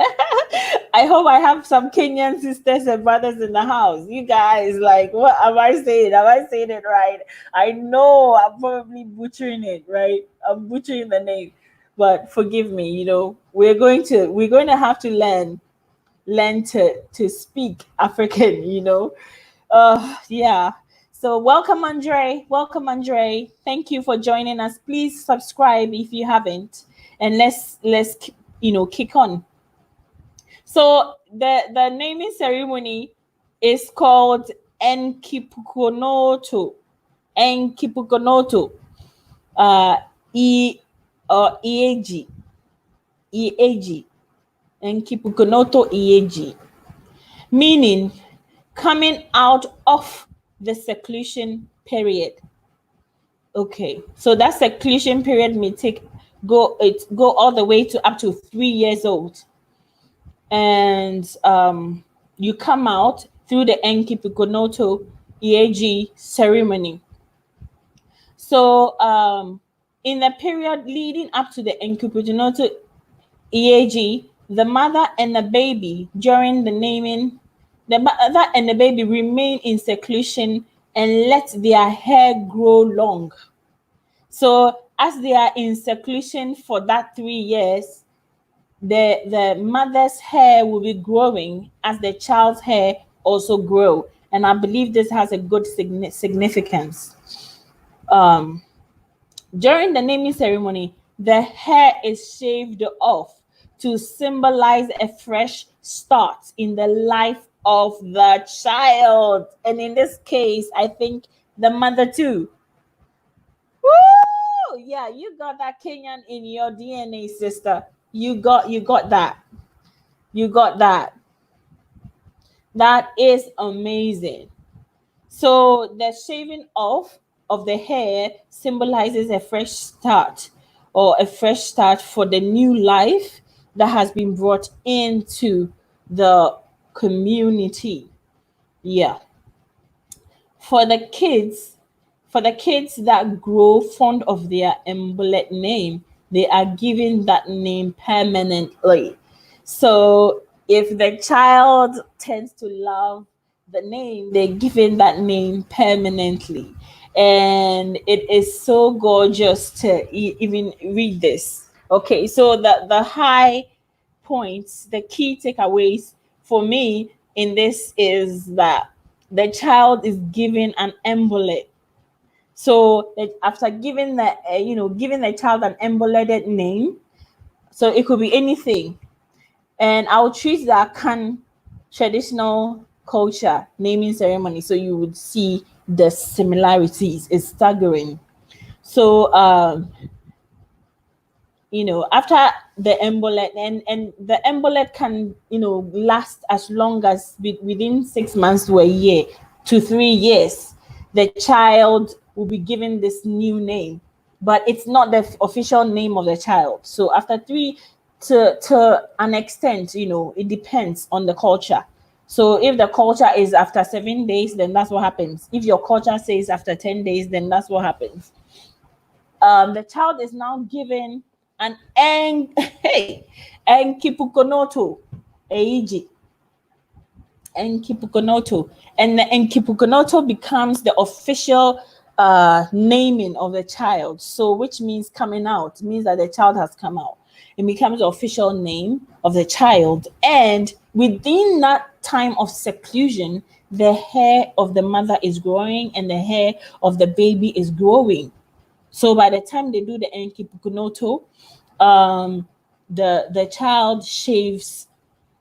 I hope I have some Kenyan sisters and brothers in the house. You guys, like, what am I saying? Am I saying it right? I know I'm probably butchering it, right? I'm butchering the name, but forgive me. We're going to have to learn to speak African. Yeah. So welcome, Andre. Welcome, Andre. Thank you for joining us. Please subscribe if you haven't, and let's kick on. So the naming ceremony is called Enkipukonoto. Enkipukonoto. Eag. Eag. Enkipukonoto Eag. Meaning coming out of the seclusion period. Okay, so that seclusion period may go all the way to up to 3 years old, and you come out through the Enkipukonoto Eag ceremony. So in the period leading up to the Enkipukonoto Eag, the mother and the baby during the naming, the mother and the baby remain in seclusion and let their hair grow long. So as they are in seclusion for that 3 years, the mother's hair will be growing as the child's hair also grow. And I believe this has a good significance. During the naming ceremony, the hair is shaved off to symbolize a fresh start in the life of the child. And in this case, I think the mother too. Woo! Yeah, you got that Kenyan in your DNA, sister. You got that. You got that. That is amazing. So the shaving off of the hair symbolizes a fresh start, or a fresh start for the new life that has been brought into the community. Yeah. For the kids, that grow fond of their embolet name, they are given that name permanently. So if the child tends to love the name, they're given that name permanently. And it is so gorgeous to even read this. Okay, so the high points, the key takeaways for me in this is that the child is given an embolet. So after giving giving the child an emboleted name, so it could be anything. And I'll treat the Akan traditional culture naming ceremony, so you would see the similarities. It's staggering. So after the embolet, and the embolet can last as long as within 6 months to a year to 3 years, the child will be given this new name, but it's not the official name of the child. So after 3, to an extent, it depends on the culture. So if the culture is after 7 days, then that's what happens. If your culture says after 10 days, then that's what happens. The child is now given an hey, enkipukonoto, eiji, enkipukonoto, and the enkipukonoto becomes the official naming of the child. So, which means coming out, means that the child has come out. It becomes the official name of the child, and within that time of seclusion, the hair of the mother is growing and the hair of the baby is growing. So by the time they do the enkipukunoto, the child shaves,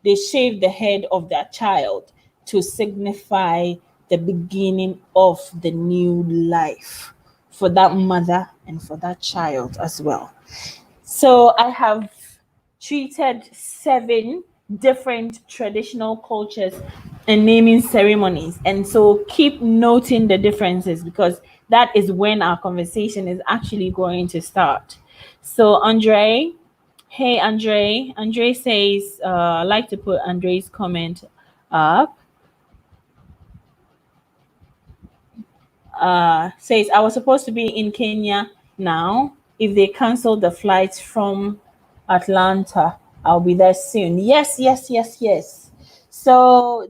they shave the head of that child to signify the beginning of the new life for that mother and for that child as well. So I have treated 7 different traditional cultures and naming ceremonies. And so keep noting the differences, because that is when our conversation is actually going to start. So Andre, hey Andre says, I like to put Andre's comment up. Says, I was supposed to be in Kenya now. If they cancel the flights from Atlanta, I'll be there soon. Yes. So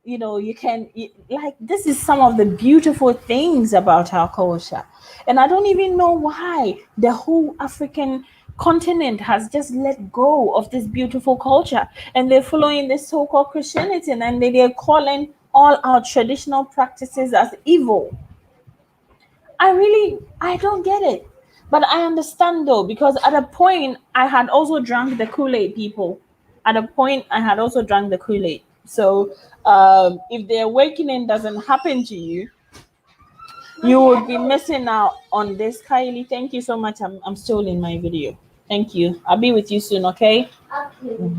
you can, like, this is some of the beautiful things about our culture. And I don't even know why the whole African continent has just let go of this beautiful culture, and they're following this so-called Christianity, and they're calling all our traditional practices as evil. I don't get it. But I understand though, because at a point I had also drank the Kool-Aid, people. At a point I had also drank the Kool-Aid. So if the awakening doesn't happen to you, you would be missing out on this. Kylie, thank you so much. I'm still in my video. Thank you. I'll be with you soon, okay? Okay.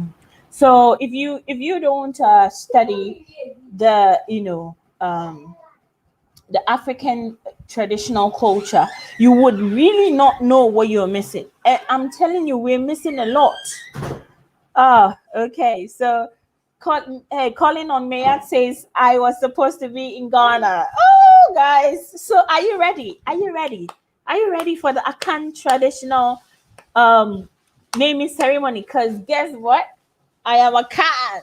So if you don't study the the African traditional culture, you would really not know what you're missing. And I'm telling you, we're missing a lot. Okay. So Colin on Mayat says, I was supposed to be in Ghana. Oh, guys. So are you ready? Are you ready? Are you ready for the Akan traditional naming ceremony? Because guess what? I am a Khan.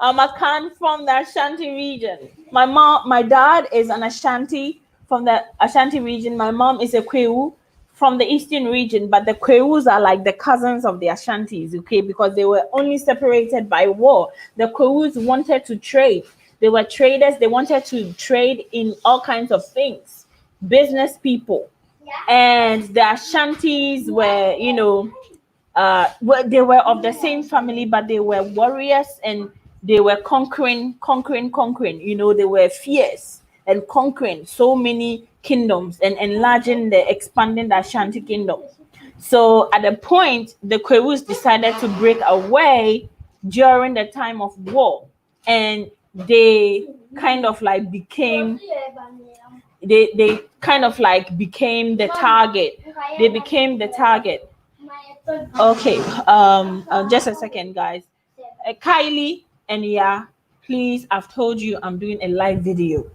I'm a Khan from the Ashanti region. My dad is an Ashanti from the Ashanti region. My mom is a Kwewu from the eastern region, but the Kwewus are like the cousins of the Ashantis, okay, because they were only separated by war. The Kwewus wanted to trade. They were traders. They wanted to trade in all kinds of things, business people. And the Ashantis were, they were of the same family, but they were warriors, and they were conquering. They were fierce and conquering so many kingdoms and expanding the Ashanti kingdom. So at a point, the Kwewus decided to break away during the time of war, and they kind of like became they kind of like became the target. They became the target. Okay, just a second, guys. Kylie and please, I've told you I'm doing a live video.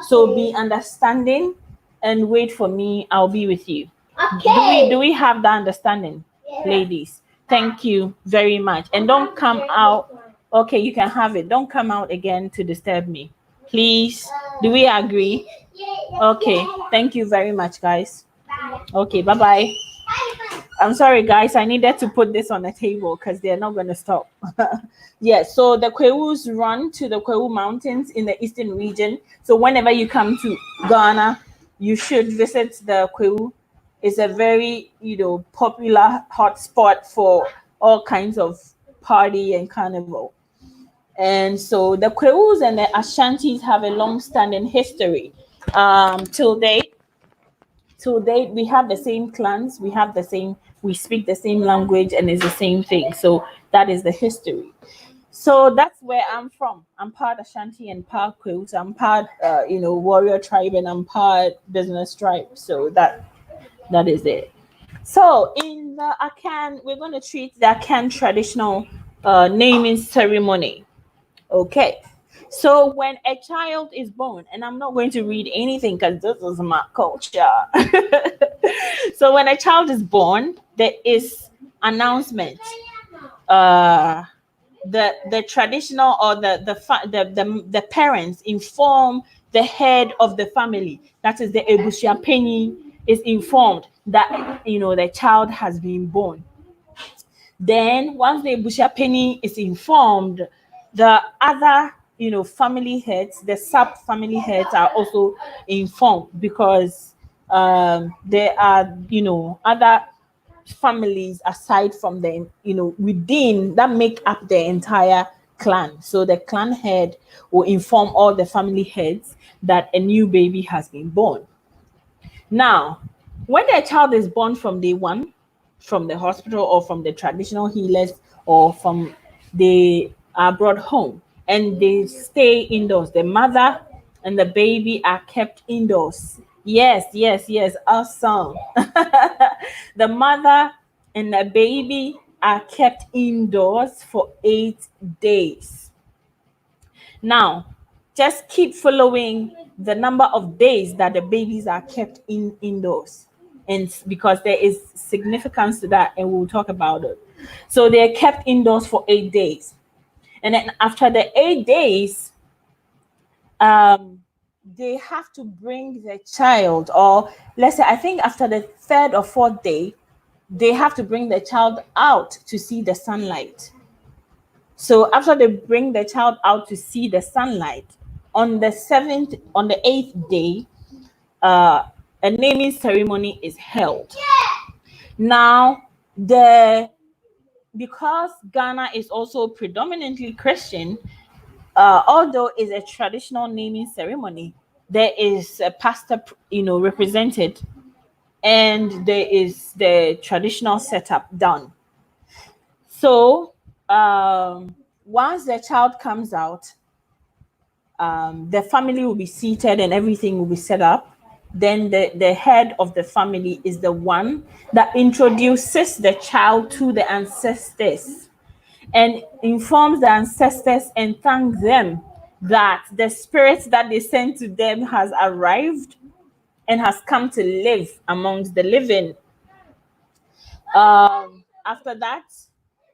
So be understanding and wait for me. I'll be with you. Okay. Do we have that understanding, ladies? Thank you very much. And don't come out. Okay, you can have it. Don't come out again to disturb me. Please. Do we agree? Okay. Thank you very much, guys. Okay, bye-bye. I'm sorry, guys. I needed to put this on the table because they're not going to stop. Yeah, so the Kwewus run to the Kwewu Mountains in the eastern region. So whenever you come to Ghana, you should visit the Kwewu. It's a very, popular hotspot for all kinds of party and carnival. And so the Kwewus and the Ashantis have a long-standing history. Till date, we have the same clans, we speak the same language, and it's the same thing. So that is the history. So that's where I'm from. I'm part Ashanti and part Kwewu. I'm part, warrior tribe, and I'm part business tribe. So that is it. So in the Akan, we're going to treat the Akan traditional naming ceremony. Okay. So when a child is born, and I'm not going to read anything because this is my culture. So when a child is born, there is announcement. Uh, the traditional or the parents inform the head of the family, that is the ebusuapeni, is informed that the child has been born. Then once the ebusuapeni is informed, the other family heads, the sub family heads are also informed, because there are other families aside from them, within that make up the entire clan. So the clan head will inform all the family heads that a new baby has been born. Now, when the child is born from day one, from the hospital or from the traditional healers, or from they are brought home and they stay indoors, the mother and the baby are kept indoors. Yes, yes, yes, awesome. The mother and the baby are kept indoors for 8 days. Now, just keep following the number of days that the babies are kept indoors, and because there is significance to that, and we'll talk about it. So they're kept indoors for 8 days, and then after the 8 days, they have to bring the child, or let's say, I think after the third or fourth day, they have to bring the child out to see the sunlight. So after they bring the child out to see the sunlight, on the eighth day, a naming ceremony is held. Now, because Ghana is also predominantly Christian, although it's a traditional naming ceremony, there is a pastor, represented, and there is the traditional setup done. So, once the child comes out, the family will be seated and everything will be set up. Then the head of the family is the one that introduces the child to the ancestors and informs the ancestors and thanks them that the spirit that they sent to them has arrived and has come to live amongst the living. After that,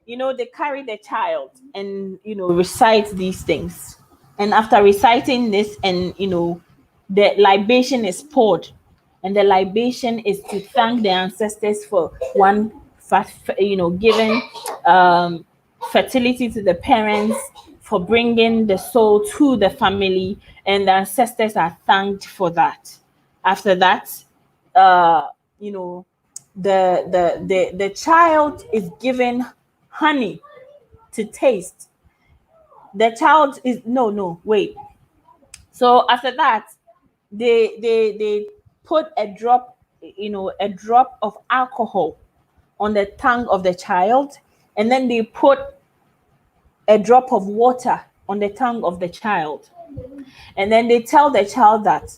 they carry the child and recite these things. And after reciting this, and the libation is poured, and the libation is to thank the ancestors for one, giving fertility to the parents, for bringing the soul to the family, and the ancestors are thanked for that. After that, uh, you know, the child is given honey to taste. The child is no wait. So after that, they put a drop of alcohol on the tongue of the child, and then they put a drop of water on the tongue of the child, and then they tell the child that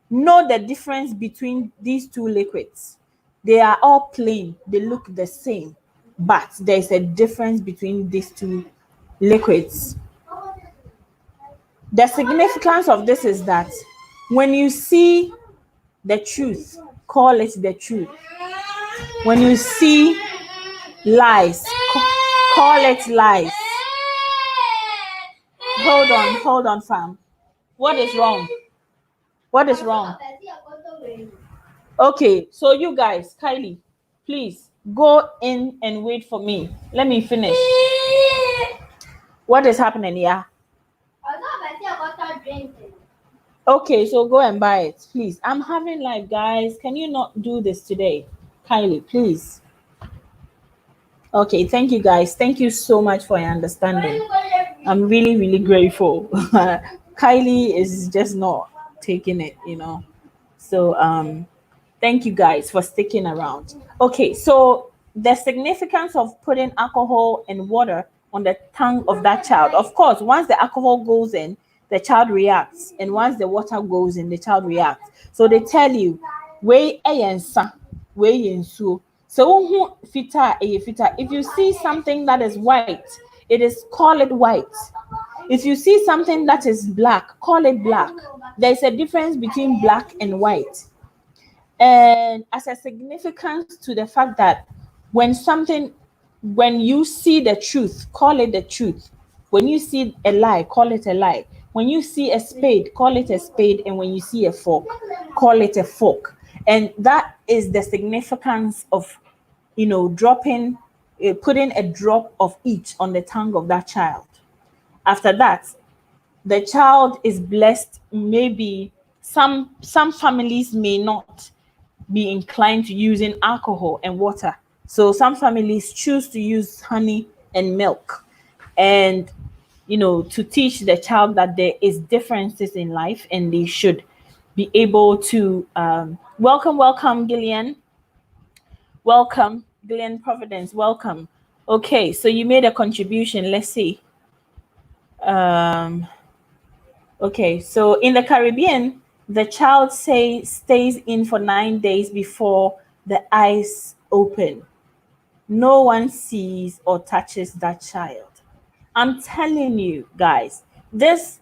know the difference between these two liquids. They are all plain, they look the same, but there's a difference between these two liquids. The significance of this is that when you see the truth, call it the truth. When you see lies, call it lies. Hold on, fam. What is wrong? What is wrong? Okay, so you guys, Kylie, please go in and wait for me. Let me finish. What is happening here? Okay, so go and buy it, please. I'm having live, guys. Can you not do this today? Kylie, please. Okay, thank you, guys. Thank you so much for your understanding. I'm really, really grateful. Kylie is just not taking it. So, thank you guys for sticking around. Okay, so the significance of putting alcohol and water on the tongue of that child. Of course, once the alcohol goes in, the child reacts, and once the water goes in, the child reacts. So they tell you, "Way ayensa, way yensu." So fita fita. If you see something that is white, it is call it white. If you see something that is black, call it black. There's a difference between black and white. And as a significance to the fact that when something, when you see the truth, call it the truth. When you see a lie, call it a lie. When you see a spade, call it a spade. And when you see a fork, call it a fork. And that is the significance of, dropping, putting a drop of each on the tongue of that child. After that, the child is blessed. Maybe some families may not be inclined to using alcohol and water, so some families choose to use honey and milk, and to teach the child that there is differences in life and they should be able to welcome Gillian. Welcome Gillian Providence. Welcome. Okay, so you made a contribution. Let's see. um Okay, so in the Caribbean, the child stays in for 9 days before the eyes open. No one sees or touches that child. I'm telling you guys, this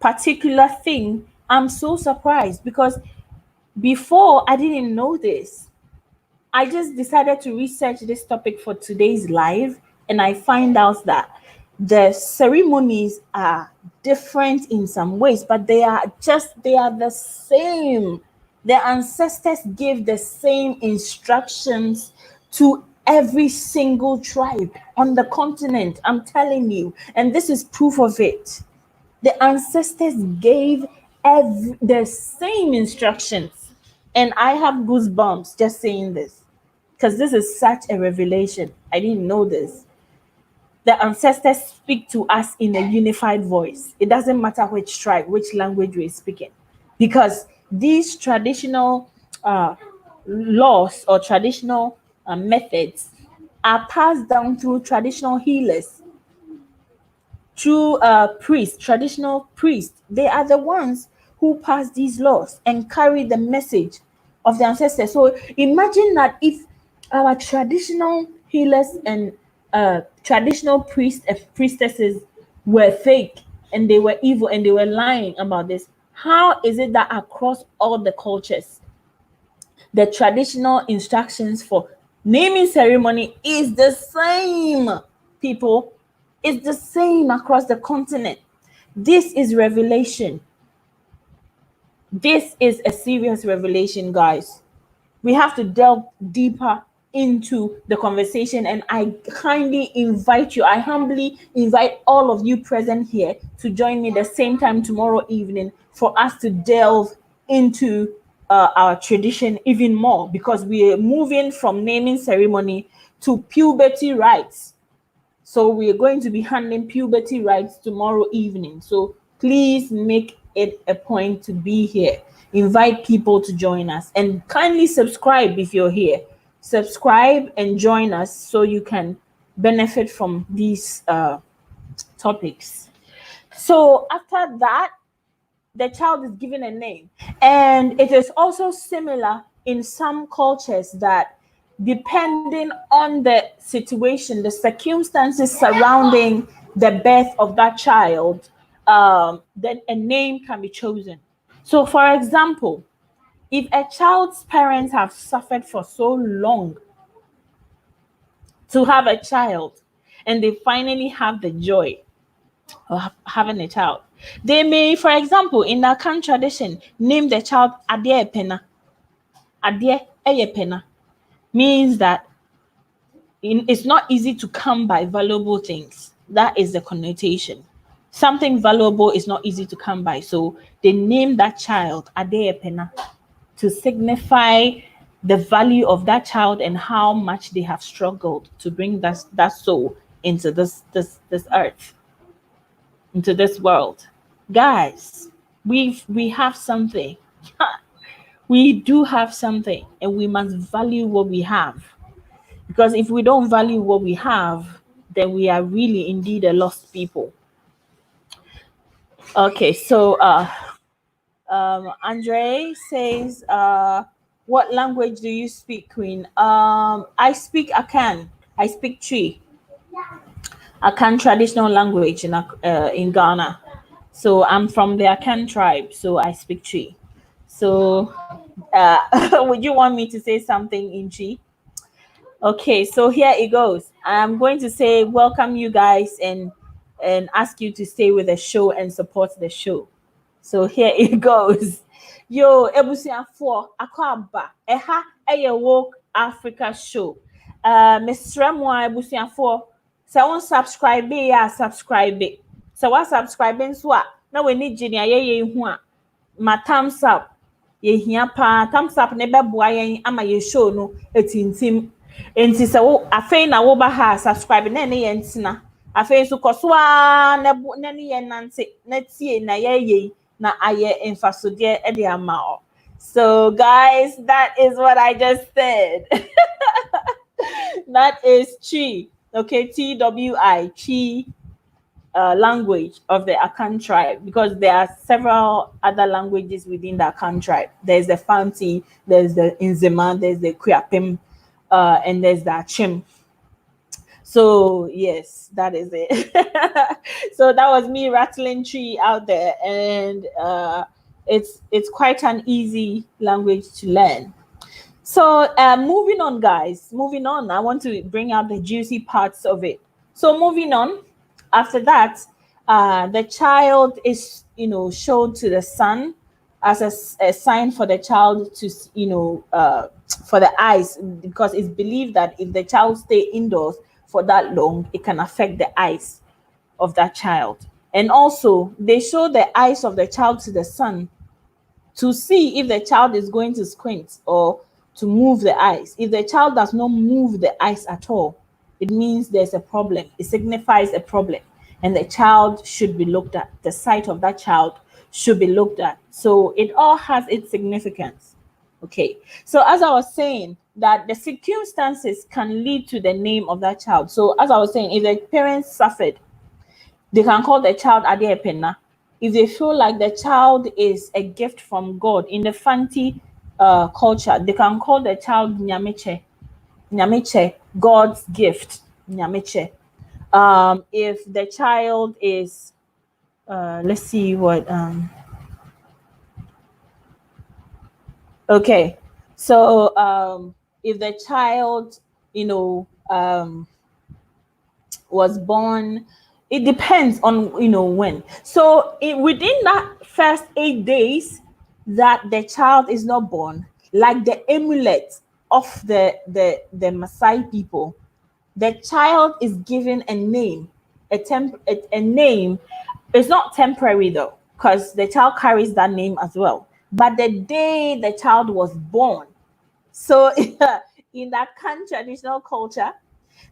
particular thing, I'm so surprised because before I didn't know this. I just decided to research this topic for today's live, and I find out that the ceremonies are different in some ways, but they are the same. The ancestors gave the same instructions to every single tribe on the continent. I'm telling you, and this is proof of it. The ancestors gave the same instructions, and I have goosebumps just saying this because this is such a revelation. I didn't know this. The ancestors speak to us in a unified voice. It doesn't matter which tribe, which language we're speaking, because these traditional laws or traditional methods are passed down through traditional healers, through priests, traditional priests. They are the ones who pass these laws and carry the message of the ancestors. So imagine that if our traditional healers and traditional priests and priestesses were fake and they were evil and they were lying about this, how is it that across all the cultures, the traditional instructions for naming ceremony is the same? People, it's the same across the continent. This is revelation. This is a serious revelation, guys. We have to delve deeper into the conversation, and I kindly invite you, I humbly invite all of you present here to join me the same time tomorrow evening for us to delve into our tradition even more, because we are moving from naming ceremony to puberty rites. So we are going to be handling puberty rites tomorrow evening. So please make it a point to be here. Invite people to join us and kindly subscribe if you're here. Subscribe and join us so you can benefit from these topics. So after that, the child is given a name. And it is also similar in some cultures that depending on the situation, the circumstances surrounding the birth of that child, then a name can be chosen. So, for example, if a child's parents have suffered for so long to have a child and they finally have the joy of having a child, they may, for example, in the Akan tradition, name the child Adie Pena. Adie Eye Pena means that it's not easy to come by valuable things. That is the connotation. Something valuable is not easy to come by. So they name that child Adie Pena to signify the value of that child and how much they have struggled to bring that soul into this earth, into this world. Guys, we have something. We do have something, and we must value what we have. Because if we don't value what we have, then we are really indeed a lost people. Okay, so Andre says, what language do you speak, Queen? I speak Akan. I speak Tree. Akan traditional language in Ghana. So I'm from the Akan tribe, so I speak Chi. So would you want me to say something in Chi? Okay, so here it goes. I'm going to say welcome you guys and ask you to stay with the show and support the show. So here it goes. Yo, ebusiafo akwaba. Eha eye woke Africa show. Mr. Mwa ebusiafo. Sa won subscribe ya subscribe. Sa wa subscribe nso a na we ni gye ye hu a ma thumbs up. Ye hia pa thumbs up ne beboa yen ama ye show no etintim. Enti se wo afei na wo ba ha subscribe na ne ye ntina. Afei nso koso a na ne ye nante na tie na ye na aye emphasode e de ama o. So guys, that is what I just said. That is Chi. Okay, TWI, Chi language of the Akan tribe, because there are several other languages within the Akan tribe. There's the Fanti, there's the Inzema, there's the Kuyapim, and there's the Achim. So yes, that is it. So that was me rattling tree out there, and it's quite an easy language to learn. So moving on, guys. Moving on, I want to bring out the juicy parts of it. So moving on, after that, the child is shown to the sun as a sign for the child to for the eyes, because it's believed that if the child stay indoors for that long, it can affect the eyes of that child. And also, they show the eyes of the child to the sun to see if the child is going to squint or to move the eyes. If the child does not move the eyes at all, it means there's a problem. It signifies a problem, and the child should be looked at. The sight of that child should be looked at. So it all has its significance. Okay. So as I was saying, that the circumstances can lead to the name of that child. So as I was saying, if the parents suffered, they can call the child Adeepena. If they feel like the child is a gift from God in the Fanti culture, they can call the child Nyameche. Nyameche, God's gift. Nyameche. If the child is, let's see what. Okay, so if the child, was born, it depends on when. So within that first 8 days that the child is not born, like the amulet of the Maasai people, the child is given a name, a name. It's not temporary though, because the child carries that name as well, but the day the child was born. So in that traditional culture,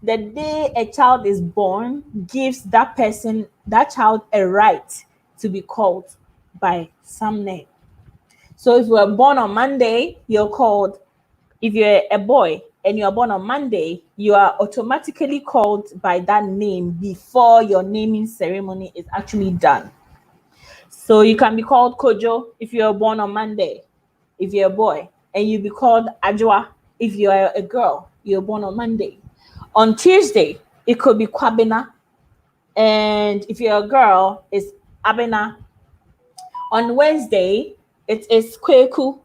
the day a child is born gives that person, that child, a right to be called by some name. So if you were born on Monday, you're called, if you're a boy and you're born on Monday, you are automatically called by that name before your naming ceremony is actually done. So you can be called Kojo if you're born on Monday, if you're a boy, and you be called Ajwa if you're a girl, you're born on Monday. On Tuesday, it could be Kwabena, and if you're a girl, it's Abena. On Wednesday, it is Kweku,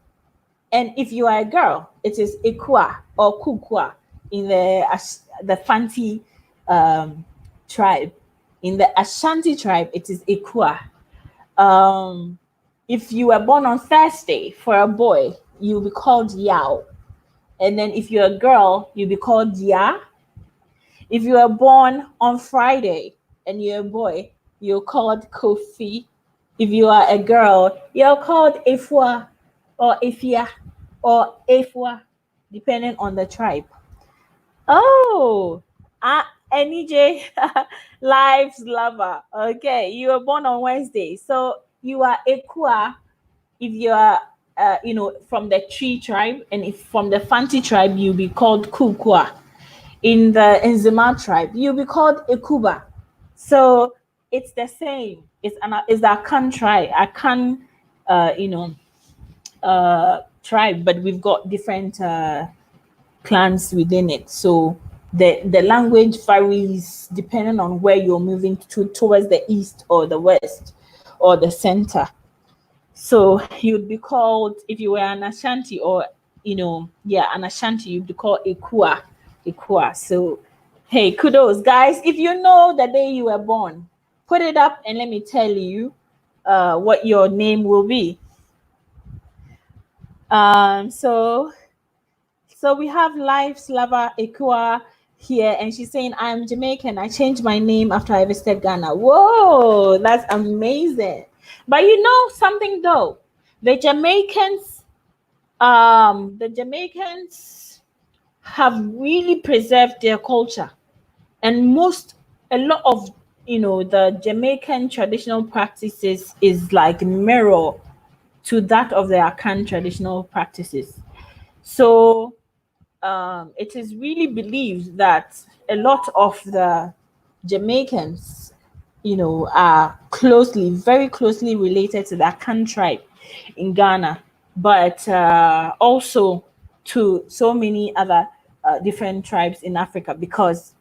and if you are a girl, it is Ikua or Kukua in the Fanti tribe. In the Ashanti tribe, it is Ikua. If you were born on Thursday for a boy, you'll be called Yao. And then if you're a girl, you'll be called Ya. If you were born on Friday and you're a boy, you're called Kofi. If you are a girl, you're called Efwa or Efia or Efwa, depending on the tribe. Oh, NEJ Lives Lover. Okay, you were born on Wednesday. So you are Ekua if you are from the Tree tribe, and if from the Fanti tribe, you'll be called Kukua. In the Nzema tribe, you'll be called Ekuba. So it's the same. It's the Akan tribe, Akan tribe, but we've got different clans within it. So The language varies depending on where you're moving to, towards the east or the west or the center. So you'd be called, if you were an Ashanti, or an Ashanti, you'd be called Ikua. Ikua. So hey, kudos, guys. If you know the day you were born, put it up and let me tell you what your name will be. So we have Life's Lover Ikua here, and she's saying, I'm Jamaican. I changed my name after I visited Ghana. Whoa, that's amazing. But you know something though, the Jamaicans, have really preserved their culture, and a lot of the Jamaican traditional practices is like mirror to that of the Akan traditional practices. So it is really believed that a lot of the Jamaicans, are very closely related to the Akan tribe in Ghana, but also to so many other different tribes in Africa, because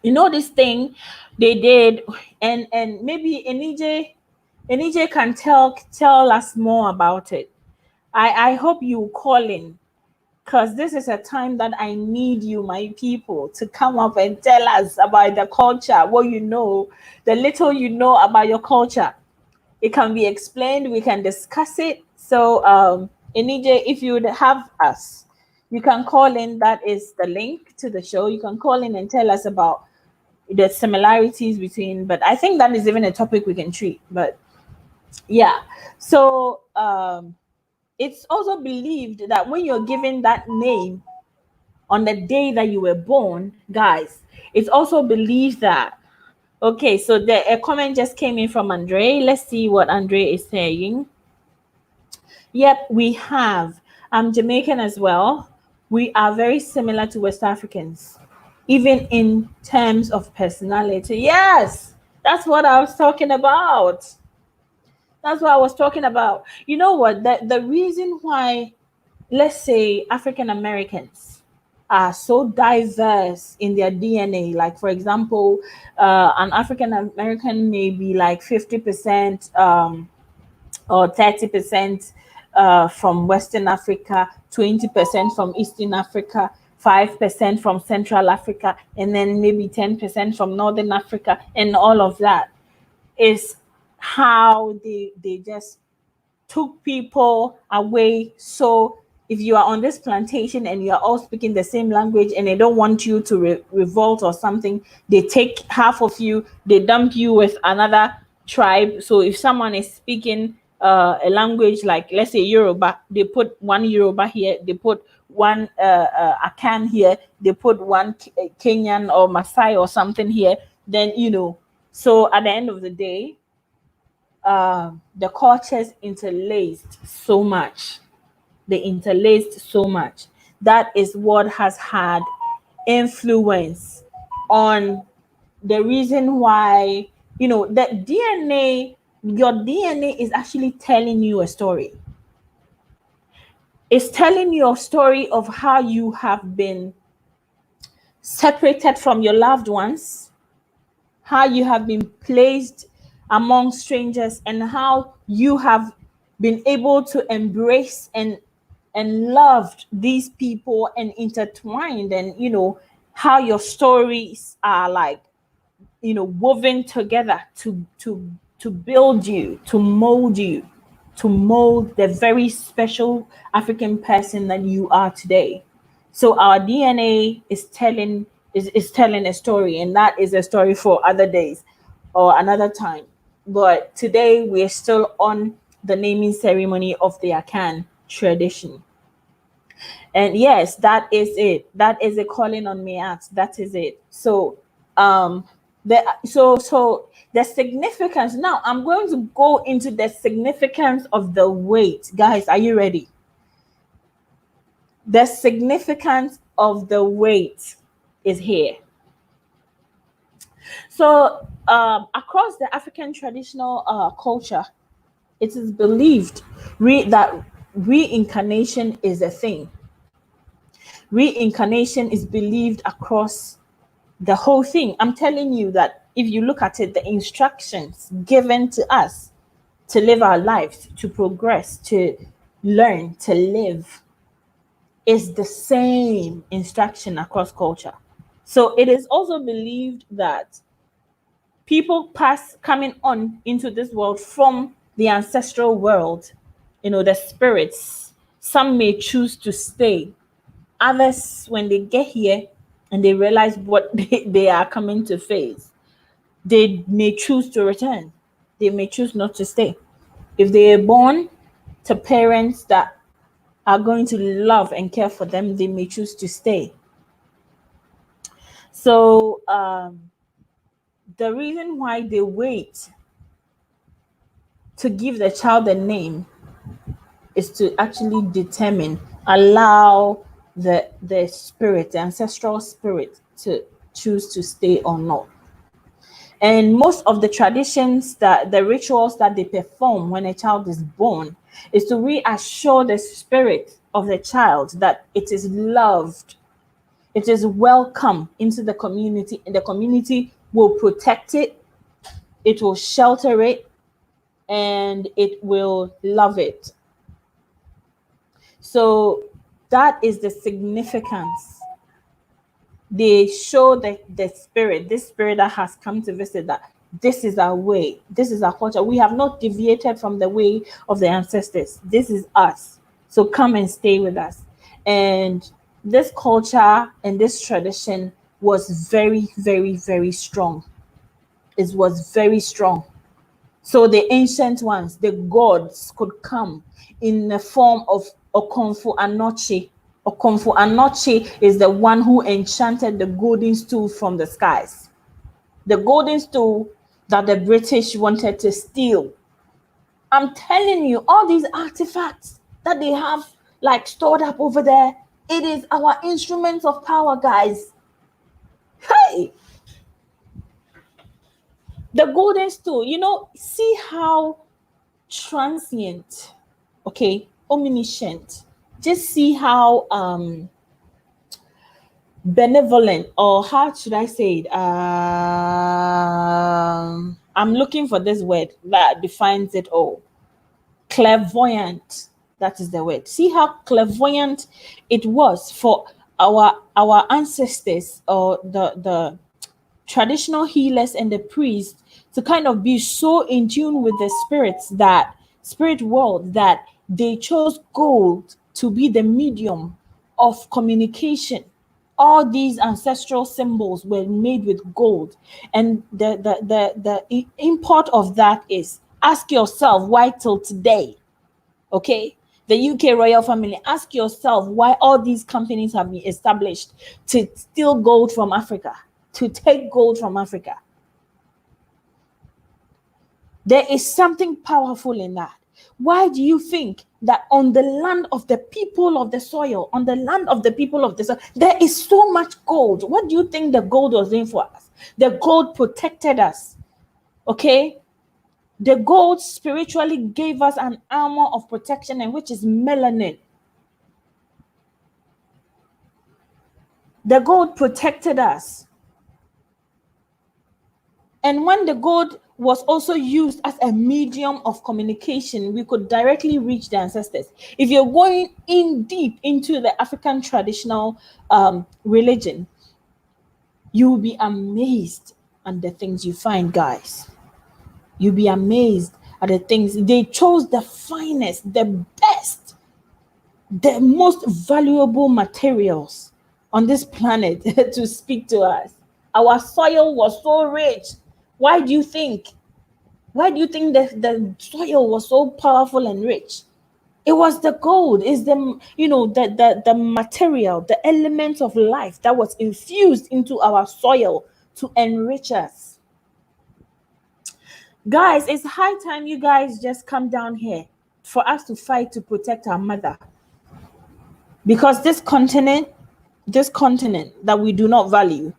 this thing they did, and maybe Enije can tell us more about it. I hope you call in, because this is a time that I need you, my people, to come up and tell us about the culture, what the little you know about your culture. It can be explained, we can discuss it. So, Enije, if you would have us, you can call in. That is the link to the show. You can call in and tell us about the similarities between, but I think that is even a topic we can treat. But yeah, so it's also believed that when you're given that name on the day that you were born, guys, it's also believed that, okay, so a comment just came in from Andre. Let's see what Andre is saying. Yep, we have. I'm Jamaican as well. We are very similar to West Africans, even in terms of personality. Yes, that's what I was talking about. That's what I was talking about. You know what? The reason why, let's say, African Americans are so diverse in their DNA, like, for example, an African American may be like 50% or 30% from Western Africa, 20% from Eastern Africa, 5% from Central Africa, and then maybe 10% from Northern Africa, and all of that is how they just took people away. So if you are on this plantation and you are all speaking the same language and they don't want you to revolt or something, they take half of you, they dump you with another tribe. So if someone is speaking a language like, let's say, Yoruba, they put one Yoruba here, they put one Akan here, they put one Kenyan or Maasai or something here. Then so at the end of the day, the cultures interlaced so much. They interlaced so much. That is what has had influence on the reason why, that DNA, your DNA is actually telling you a story. It's telling you a story of how you have been separated from your loved ones, how you have been placed among strangers, and how you have been able to embrace and loved these people and intertwined, and how your stories are like woven together to build you, to mold the very special African person that you are today. So our DNA is telling a story, and that is a story for other days or another time. But today we're still on the naming ceremony of the Akan tradition. And yes, that is it. That is a calling on me act. That is it. So the significance. Now I'm going to go into the significance of the weight. Guys, are you ready? The significance of the weight is here. So across the African traditional culture, it is believed that reincarnation is a thing. Reincarnation is believed across the whole thing. I'm telling you that if you look at it, the instructions given to us to live our lives, to progress, to learn, to live, is the same instruction across culture. So it is also believed that people pass coming on into this world from the ancestral world, the spirits. Some may choose to stay. Others, when they get here and they realize what they are coming to face, they may choose to return. They may choose not to stay. If they are born to parents that are going to love and care for them, they may choose to stay. So the reason why they wait to give the child a name is to actually determine, allow the spirit, the ancestral spirit, to choose to stay or not. And most of the traditions, that the rituals that they perform when a child is born, is to reassure the spirit of the child that it is loved, it is welcome into the community, and the community will protect it, it will shelter it, and it will love it. So that is the significance. They show the spirit, this spirit that has come to visit, that this is our way, this is our culture. We have not deviated from the way of the ancestors. This is us. So come and stay with us. And this culture and this tradition was very, very, very strong. It was very strong. So the ancient ones, the gods, could come in the form of Okomfu Anochi. Okomfu Anochi is the one who enchanted the golden stool from the skies. The golden stool that the British wanted to steal. I'm telling you, all these artifacts that they have like stored up over there, it is our instruments of power, guys. Hey, the golden stool, see how transient, okay, omniscient. Just see how benevolent, or how should I say it? I'm looking for this word that defines it all. Clairvoyant. That is the word. See how clairvoyant it was for our ancestors, or the traditional healers and the priests, to kind of be so in tune with the spirits, that spirit world, that they chose gold to be the medium of communication. All these ancestral symbols were made with gold, and the import of that is, ask yourself why till today. Okay, the UK royal family, ask yourself why all these companies have been established to steal gold from Africa, to take gold from Africa. There is something powerful in that. Why do you think that on the land of the people of the soil, on the land of the people of the soil, there is so much gold? What do you think the gold was doing for us? The gold protected us. Okay? The gold spiritually gave us an armor of protection, and which is melanin. The gold protected us. And when the gold was also used as a medium of communication, we could directly reach the ancestors. If you're going in deep into the African traditional religion, you will be amazed at the things you find, guys. You'll be amazed at the things. They chose the finest, the best, the most valuable materials on this planet to speak to us. Our soil was so rich. Why do you think? Why do you think the soil was so powerful and rich? It was the gold, is the material, the elements of life that was infused into our soil to enrich us. Guys, it's high time you guys just come down here for us to fight to protect our mother. Because this continent that we do not value,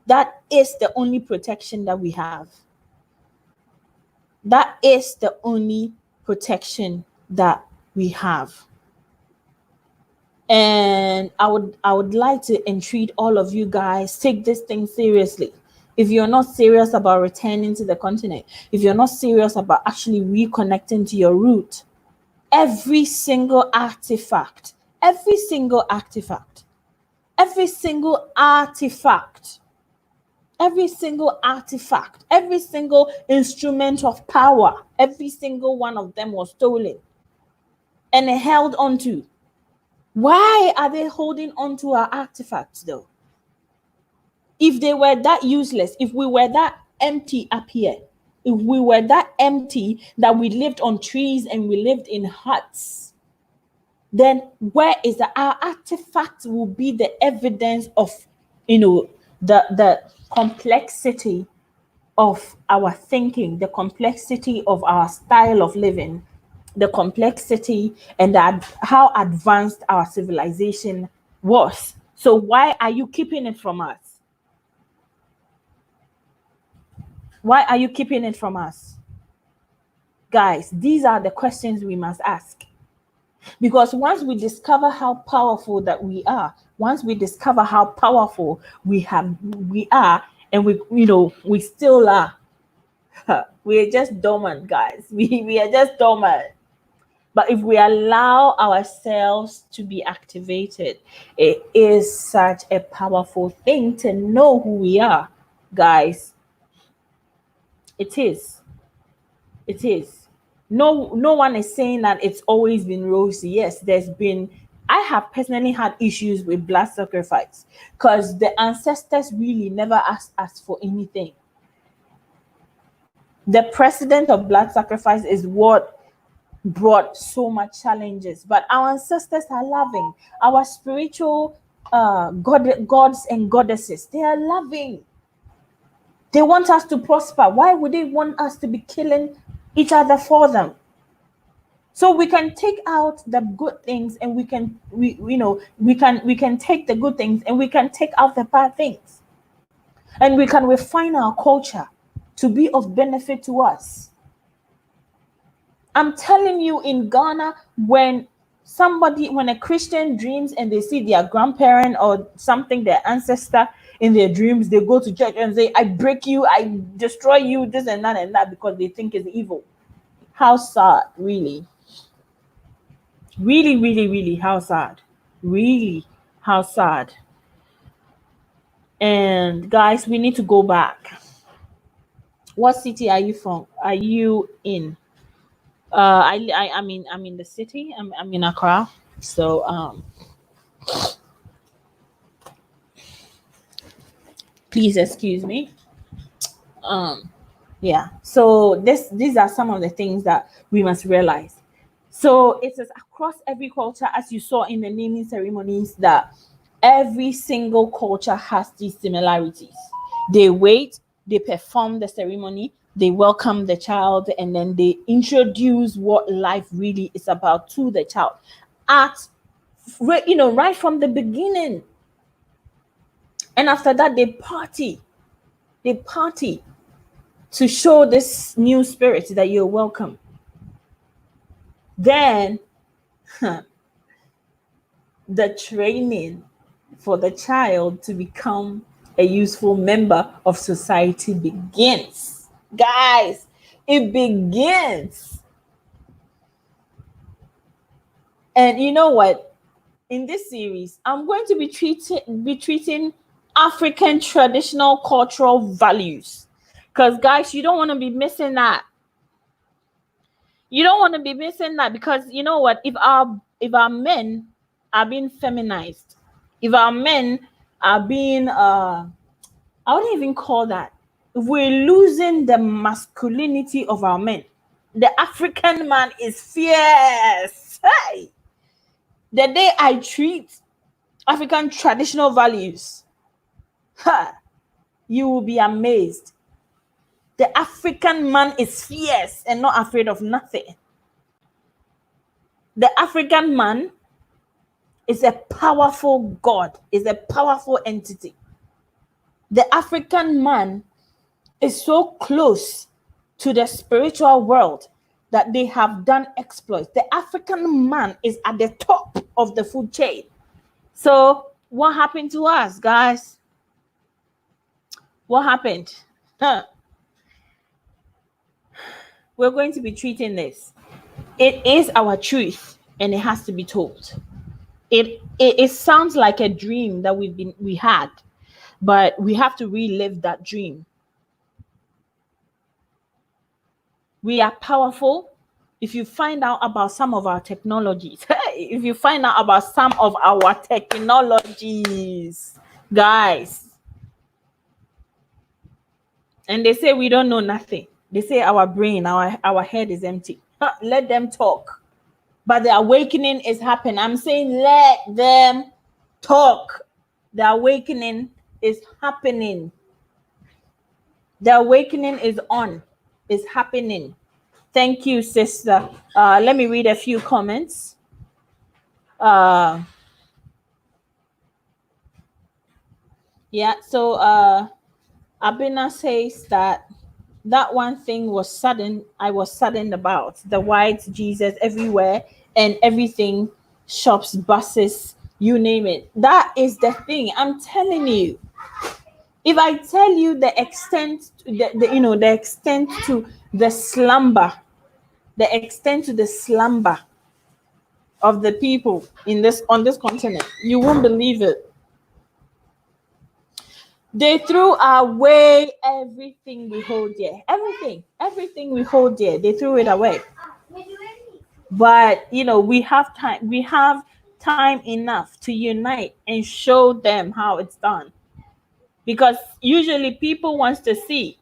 that is the only protection that we have. That is the only protection that we have. And I would like to entreat all of you guys, take this thing seriously. If you're not serious about returning to the continent, if you're not serious about actually reconnecting to your root, every single artifact, every single artifact, every single artifact, every single artifact, every single instrument of power, every single one of them was stolen and held onto. Why are they holding on to our artifacts though? If they were that useless, if we were that empty up here, if we were that empty that we lived on trees and we lived in huts, then where is our artifact will be the evidence of, the complexity of our thinking, the complexity of our style of living, the complexity and how advanced our civilization was. So why are you keeping it from us? Why are you keeping it from us? Guys, these are the questions we must ask. Because once we discover how powerful that we are, once we discover how powerful we are, and we still are, we're just dormant, guys. We are just dormant. But if we allow ourselves to be activated, it is such a powerful thing to know who we are, guys. It is. It is. No one is saying that it's always been rosy. Yes, I have personally had issues with blood sacrifice because the ancestors really never asked us for anything. The precedent of blood sacrifice is what brought so much challenges, but our ancestors are loving. Our spiritual gods and goddesses, they are loving. They want us to prosper. Why would they want us to be killing each other for them? So we can take out the good things, and we can take the good things and we can take out the bad things, and we can refine our culture to be of benefit to us. I'm telling you, in Ghana, when a Christian dreams and they see their grandparent or something, their ancestor in their dreams, they go to church and say, I break you, I destroy you, this and that, because they think it's evil. How sad, really. Really, really, really, how sad. Really, how sad. And guys, we need to go back. What city are you from? Are you in? I'm in the city. I'm in Accra. So please excuse me. Yeah. So these are some of the things that we must realize. So it is across every culture, as you saw in the naming ceremonies, that every single culture has these similarities. They wait, they perform the ceremony, they welcome the child, and then they introduce what life really is about to the child. Right from the beginning. And after that, they party. They party to show this new spirit that you're welcome. Then the training for the child to become a useful member of society begins. Guys, it begins. And you know what? In this series, I'm going to be treating African traditional cultural values. Because guys, you don't want to be missing that. You don't want to be missing that, because you know what? If our men are being feminized, if our men are being I wouldn't even call that. If we're losing the masculinity of our men, the African man is fierce. Hey, the day I treat African traditional values, you will be amazed. The African man is fierce and not afraid of nothing. The African man is a powerful God, is a powerful entity. The African man is so close to the spiritual world that they have done exploits. The African man is at the top of the food chain. So what happened to us, guys? What happened? We're going to be treating this. It is our truth, and it has to be told. It sounds like a dream that we had, but we have to relive that dream. We are powerful. If you find out about some of our technologies, if you find out about some of our technologies, guys, and they say we don't know nothing. They say our brain, our head is empty. Let them talk. But the awakening is happening. I'm saying let them talk. The awakening is happening. The awakening is on. Is happening. Thank you, sister. Let me read a few comments. Yeah, so Abina says that one thing was sudden. I was saddened about the white Jesus everywhere and everything, shops, buses, you name it. That is the thing. I'm telling you. If I tell you the extent, the extent to the slumber, the extent to the slumber of the people on this continent, you won't believe it. They threw away everything we hold dear. Everything we hold dear, they threw it away. But we have time. We have time enough to unite and show them how it's done. Because usually people wants to see.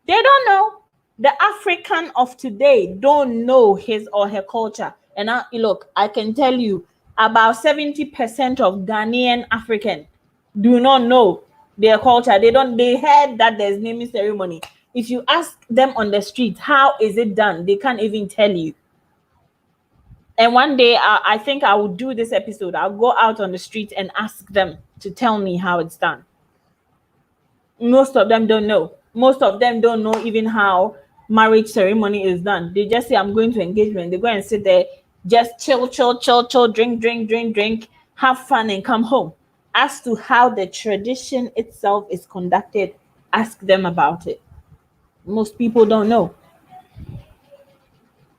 They don't know. The African of today don't know his or her culture. And look, I can tell you about 70% of Ghanaian African do not know their culture. They heard that there's naming ceremony. If you ask them on the street, how is it done? They can't even tell you. And one day, I think I will do this episode. I'll go out on the street and ask them to tell me how it's done. Most of them don't know. Most of them don't know even how marriage ceremony is done. They just say, I'm going to engagement. They go and sit there, just chill, drink, have fun and come home. As to how the tradition itself is conducted, ask them about it. Most people don't know.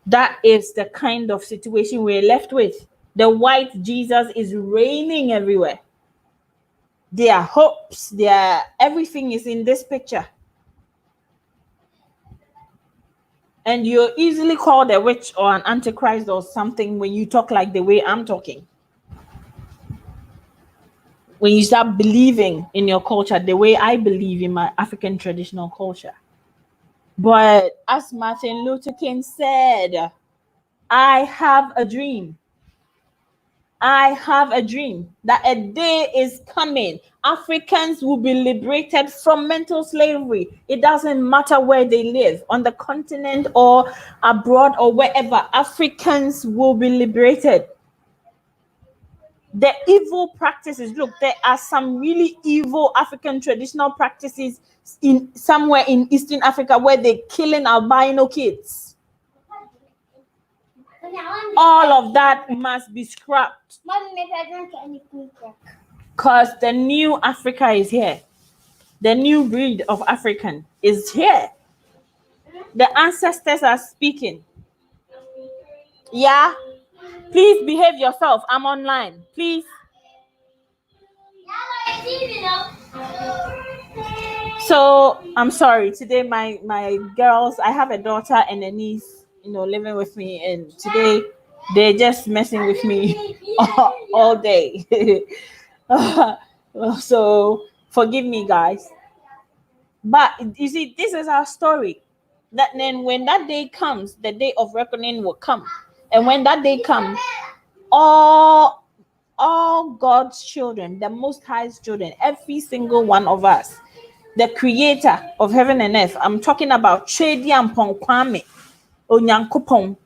That is the kind of situation we're left with. The white Jesus is reigning everywhere. Their hopes, everything is in this picture. And you're easily called a witch or an antichrist or something when you talk like the way I'm talking. When you start believing in your culture the way I believe in my African traditional culture. But as Martin Luther King said, I have a dream. I have a dream that a day is coming. Africans will be liberated from mental slavery. It doesn't matter where they live, on the continent or abroad or wherever. Africans will be liberated. The evil practices, look, there are some really evil African traditional practices in somewhere in Eastern Africa where they're killing albino kids. All of that must be scrapped. Because the new Africa is here. The new breed of African is here. The ancestors are speaking. Yeah? Please behave yourself. I'm online. Please. So I'm sorry. Today my girls, I have a daughter and a niece, living with me, and today they're just messing with me all day. So forgive me, guys. But you see, this is our story. That then when that day comes, the day of reckoning will come. And when that day comes, all God's children, the Most High's children, every single one of us, the creator of heaven and earth, I'm talking about Chediampon Kwame, Onyankopon,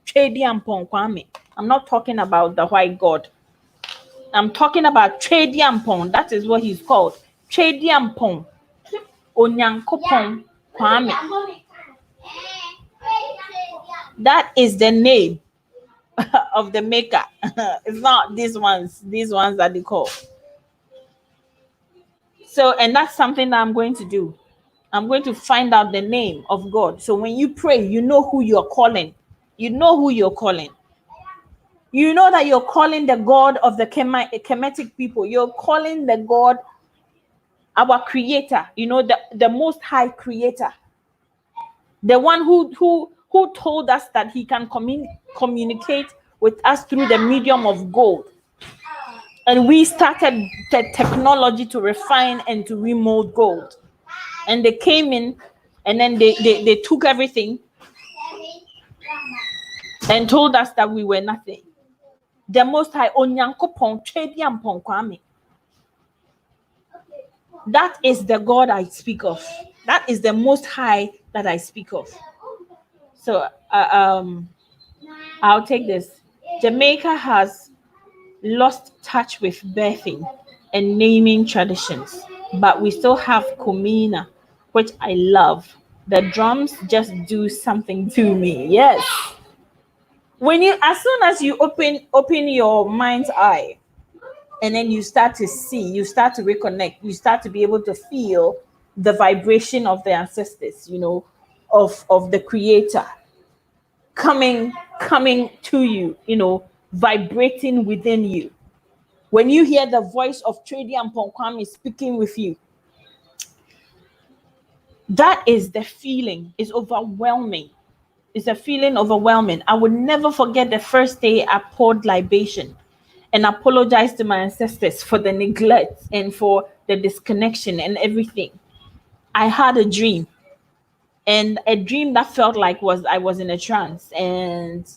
Chediampon Kwame. I'm not talking about the white God. I'm talking about Chediampon. That is what he's called. Chediampon, Onyankopon Kwame. That is the name of the maker. It's not these ones that they call. So, and that's something that I'm going to do. I'm going to find out the name of God. So when you pray, you know who you're calling. You know who you're calling. You know that you're calling the God of the Kemetic people. You're calling the God, our creator, the most high creator. The one who told us that he can communicate with us through the medium of gold. And we started the technology to refine and to remold gold. And they came in and then they took everything and told us that we were nothing. The most high Onyankopon Twediampon Kwame. That is the God I speak of. That is the most high that I speak of. So I'll take this. Jamaica has lost touch with birthing and naming traditions, but we still have Kumina, which I love. The drums just do something to me. Yes. As soon as you open your mind's eye, and then you start to see, you start to reconnect, you start to be able to feel the vibration of the ancestors, of the creator coming to you, vibrating within you. When you hear the voice of Trady and Ponkwame speaking with you, that is the feeling. It's overwhelming. It's a feeling overwhelming. I will never forget the first day I poured libation and apologized to my ancestors for the neglect and for the disconnection and everything. I had a dream, and a dream that felt like I was in a trance, and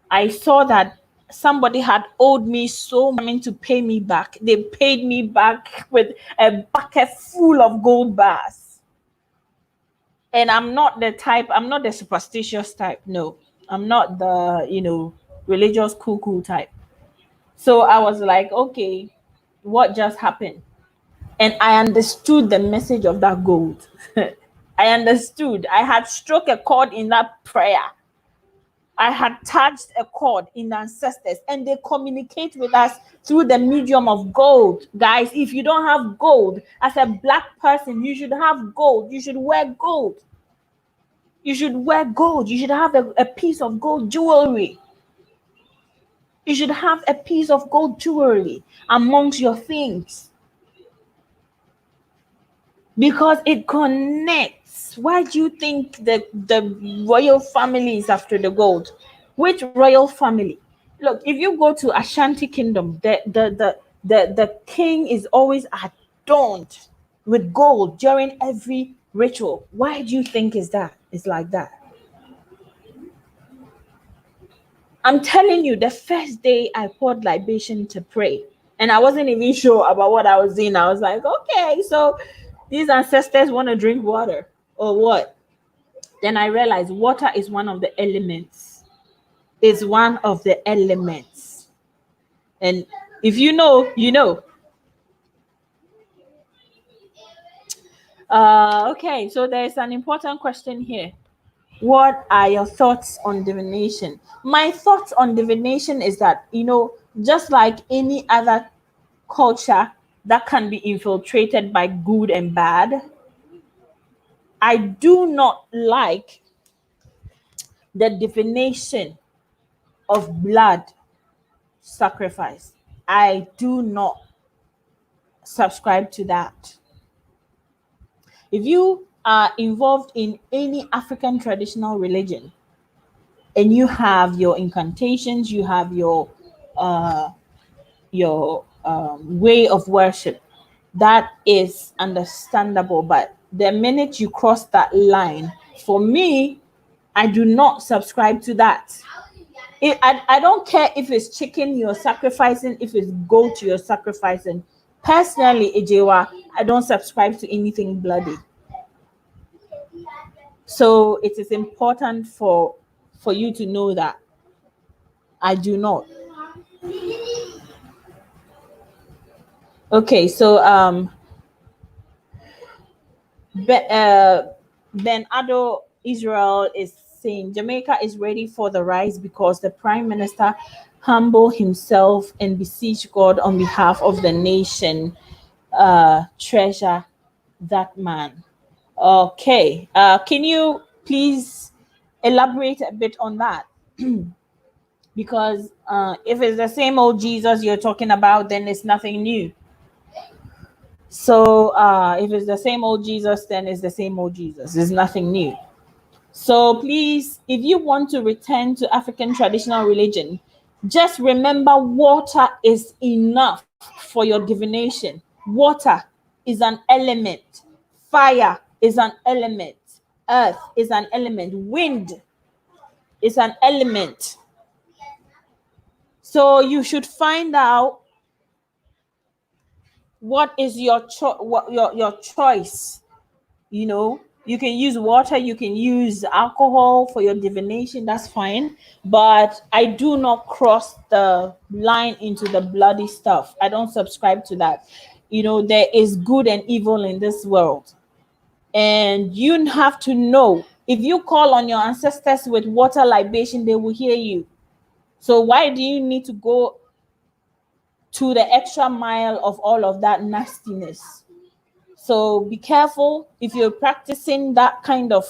I saw that somebody had owed me so much to pay me back. They paid me back with a bucket full of gold bars. And I'm not the superstitious type. No, I'm not the, religious cool type. So I was like, okay, what just happened? And I understood the message of that gold. I understood. I had struck a chord in that prayer. I had touched a chord in the ancestors, and they communicate with us through the medium of gold. Guys, if you don't have gold, as a black person, you should have gold. You should wear gold. You should wear gold. You should have a piece of gold jewelry. You should have a piece of gold jewelry amongst your things, because it connects. Why do you think the royal family is after the gold? Which royal family? Look, if you go to Ashanti Kingdom, the king is always adorned with gold during every ritual. Why do you think it's like that? I'm telling you, the first day I poured libation to pray, and I wasn't even sure about what I was doing. I was like, okay, so these ancestors want to drink water or what? Then I realized water is one of the elements. It's one of the elements. And if you know, you know. Okay, so there's an important question here. What are your thoughts on divination? My thoughts on divination is that, just like any other culture that can be infiltrated by good and bad, I do not like the divination of blood sacrifice. I do not subscribe to that. If you are involved in any African traditional religion and you have your incantations, you have your way of worship, that is understandable. But the minute you cross that line, for me, I do not subscribe to that. I don't care if it's chicken you're sacrificing, if it's goat you're sacrificing. Personally, Ejewa, I don't subscribe to anything bloody. So it is important for you to know that I do not. Okay, so Ben Ado Israel is saying Jamaica is ready for the rise because the Prime Minister humbled himself and beseeched God on behalf of the nation. Treasure that man. Okay. Can you please elaborate a bit on that? Because if it's the same old Jesus you're talking about, then it's nothing new. So if it's the same old Jesus, then it's the same old Jesus. There's nothing new. So please, if you want to return to African traditional religion, just remember water is enough for your divination. Water is an element. Fire is an element. Earth is an element. Wind is an element. So you should find out what is your your choice. You know, you can use water, you can use alcohol for your divination, that's fine, but I do not cross the line into the bloody stuff. I don't subscribe to that. You know, there is good and evil in this world, and you have to know, if you call on your ancestors with water libation, they will hear you. So why do you need to go to the extra mile of all of that nastiness? So be careful if you're practicing that kind of,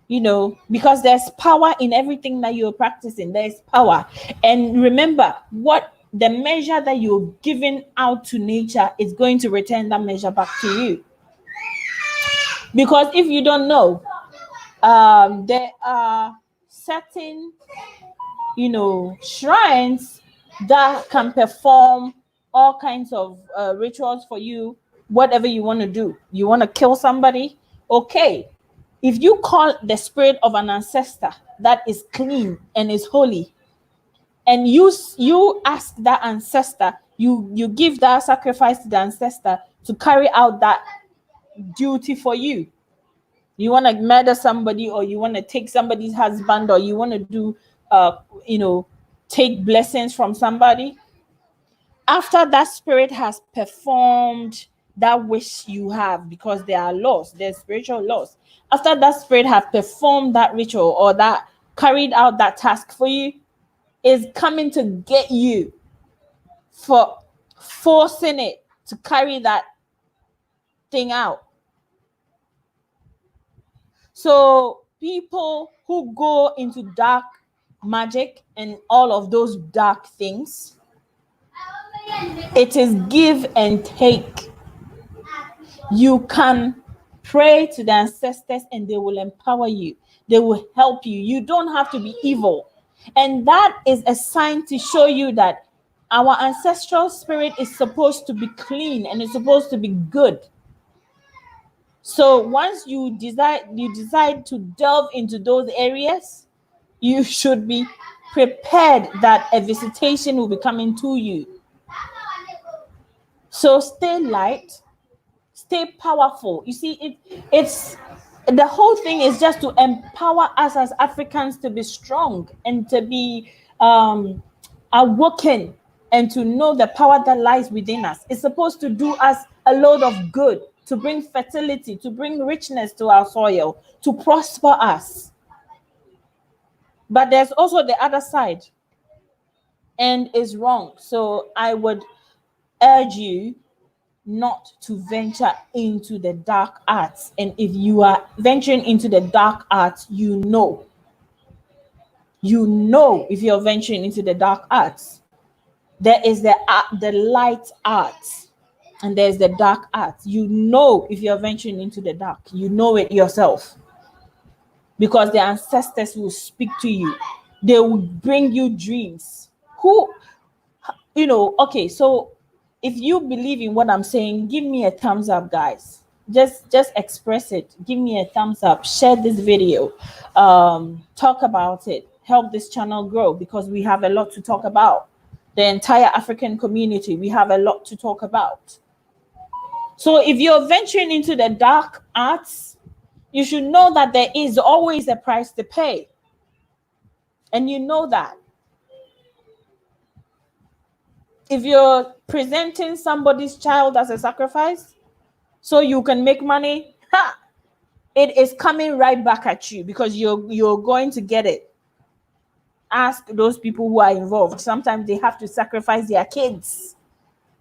you know, because there's power in everything that you're practicing. There's power. And remember, what the measure that you're giving out to nature is going to return that measure back to you. Because if you don't know, there are certain, you know, shrines that can perform all kinds of rituals for you, whatever you want to do. You want to kill somebody? Okay. If you call the spirit of an ancestor that is clean and is holy, and you ask that ancestor, you give that sacrifice to the ancestor to carry out that duty for you. You want to murder somebody, or you want to take somebody's husband, or you want to do you know, take blessings from somebody, after that spirit has performed that wish you have, because there are laws, there's spiritual laws. After that spirit have performed that ritual or that carried out that task for you, is coming to get you for forcing it to carry that thing out. So people who go into dark magic and all of those dark things, it is give and take. You can pray to the ancestors and they will empower you. They will help you. You don't have to be evil. And that is a sign to show you that our ancestral spirit is supposed to be clean and it's supposed to be good. So once you decide to delve into those areas, you should be prepared that a visitation will be coming to you. So stay light, stay powerful. You see, it's the whole thing is just to empower us as Africans to be strong and to be awoken and to know the power that lies within us. It's supposed to do us a load of good, to bring fertility, to bring richness to our soil, to prosper us. But there's also the other side, and it's wrong. So I would urge you not to venture into the dark arts. And if you are venturing into the dark arts, you know if you're venturing into the dark arts. There is the light arts and there's the dark arts. You know if you're venturing into the dark, you know it yourself, because the ancestors will speak to you. They will bring you dreams. Okay, so if you believe in what I'm saying, give me a thumbs up, guys. Just express it. Give me a thumbs up. Share this video. Talk about it. Help this channel grow, because we have a lot to talk about. The entire African community, we have a lot to talk about. So if you're venturing into the dark arts, you should know that there is always a price to pay. And you know that. If you're presenting somebody's child as a sacrifice so you can make money, it is coming right back at you because you're going to get it. Ask those people who are involved. Sometimes they have to sacrifice their kids.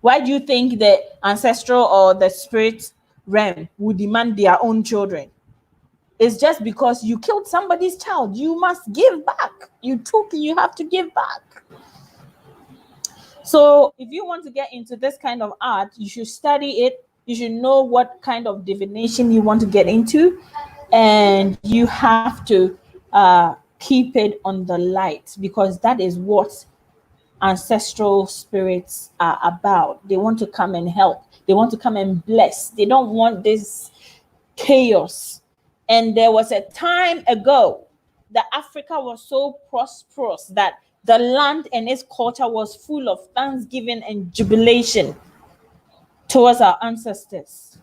Why do you think the ancestral or the spirit realm would demand their own children? It's just because you killed somebody's child. You must give back. You have to give back. So if you want to get into this kind of art, you should study it. You should know what kind of divination you want to get into, and you have to keep it on the light, because that is what ancestral spirits are about. They want to come and help. They want to come and bless. They don't want this chaos. And there was a time ago that Africa was so prosperous that the land and its culture was full of thanksgiving and jubilation towards our ancestors,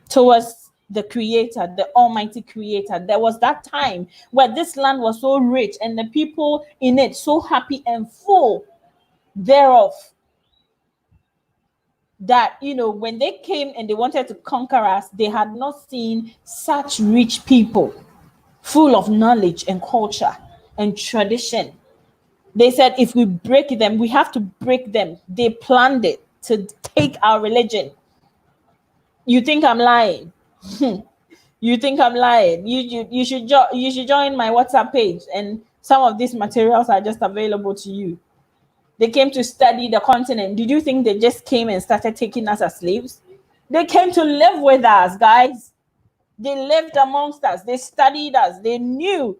towards the creator, the almighty creator. There was that time where this land was so rich and the people in it so happy and full thereof, that when they came and they wanted to conquer us, they had not seen such rich people full of knowledge and culture and tradition. They said, if we break them, we have to break them. They planned it to take our religion. You think I'm lying? You think I'm lying? You should join my WhatsApp page, and some of these materials are just available to you. They came to study the continent. Did you think they just came and started taking us as slaves? They came to live with us, guys. They lived amongst us. They studied us. They knew.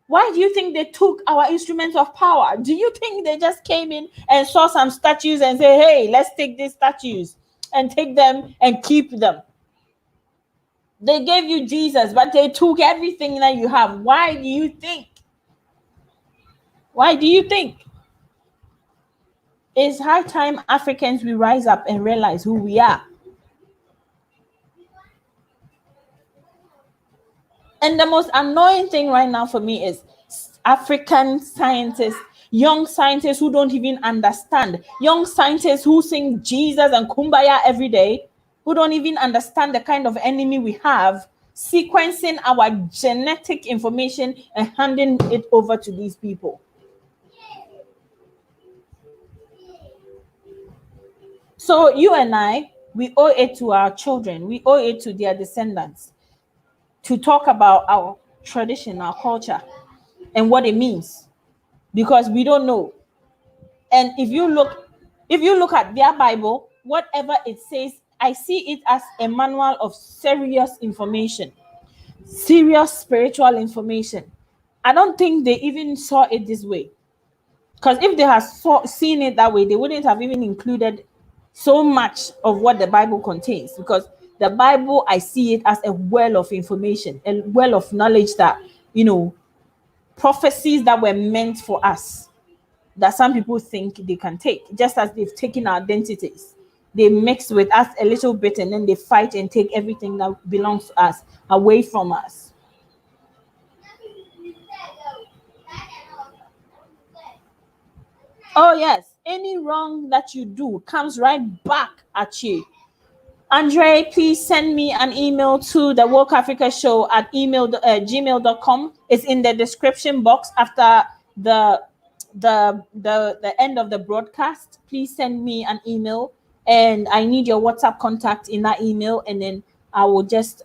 Why do you think they took our instruments of power? Do you think they just came in and saw some statues and say, hey, let's take these statues and take them and keep them? They gave you Jesus, but they took everything that you have. Why do you think? Why do you think? It's high time Africans we rise up and realize who we are. And the most annoying thing right now for me is African scientists, young scientists who don't even understand, young scientists who sing Jesus and Kumbaya every day, who don't even understand the kind of enemy we have, sequencing our genetic information and handing it over to these people. So you and I, we owe it to our children, we owe it to their descendants to talk about our tradition, our culture, and what it means, because we don't know. And if you look at their Bible, whatever it says, I see it as a manual of serious information, serious spiritual information. I don't think they even saw it this way, because if they had seen it that way, they wouldn't have even included so much of what the Bible contains, because the Bible, I see it as a well of information, a well of knowledge that, prophecies that were meant for us, that some people think they can take, just as they've taken our identities. They mix with us a little bit and then they fight and take everything that belongs to us away from us. Oh, yes. Any wrong that you do comes right back at you. Andre, please send me an email to the Woke Africa Show at gmail.com. It's in the description box after the end of the broadcast. Please send me an email, and I need your WhatsApp contact in that email, and then I will just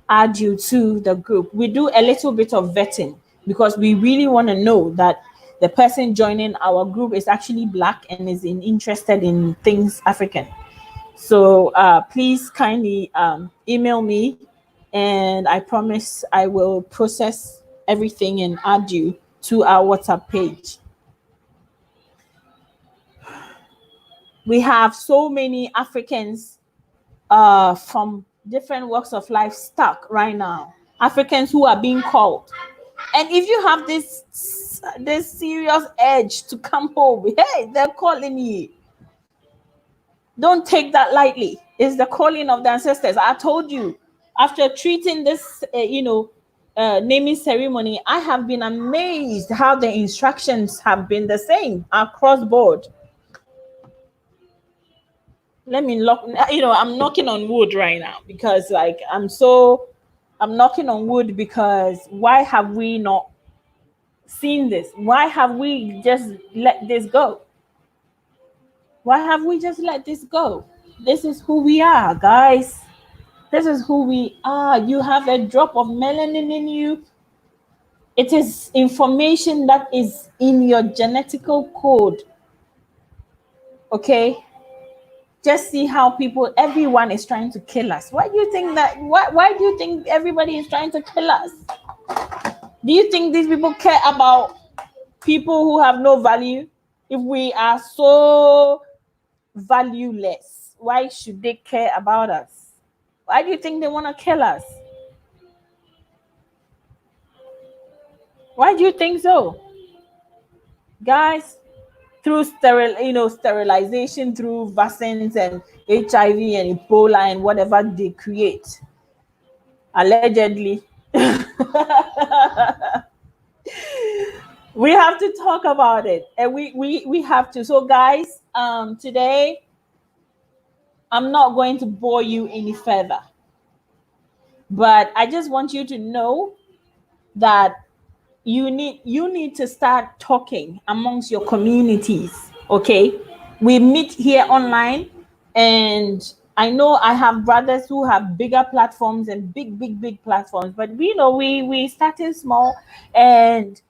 add you to the group. We do a little bit of vetting because we really want to know that the person joining our group is actually Black and is interested in things African. So please kindly email me, and I promise I will process everything and add you to our WhatsApp page. We have so many Africans from different walks of life stuck right now. Africans who are being called. And if you have this serious edge to come home, hey, they're calling you. Don't take that lightly. It's the calling of the ancestors. I told you, after treating this, naming ceremony, I have been amazed how the instructions have been the same across board. let me lock, I'm knocking on wood right now, because like I'm knocking on wood, because why have we not seen this? Why have we just let this go? Why have we just let this go? This is who we are, guys. This is who we are. You have a drop of melanin in you. It is information that is in your genetical code. Okay? Just see how everyone is trying to kill us. Why do you think that? Why do you think everybody is trying to kill us? Do you think these people care about people who have no value? If we are so valueless, why should they care about us? Why do you think they want to kill us? Why do you think so? Guys, through sterilization, through vaccines and HIV and Ebola and whatever they create, allegedly. We have to talk about it, and we have to. So guys, today I'm not going to bore you any further, but I just want you to know that you need to start talking amongst your communities. Okay, we meet here online, and I know I have brothers who have bigger platforms and big platforms, but we started small, and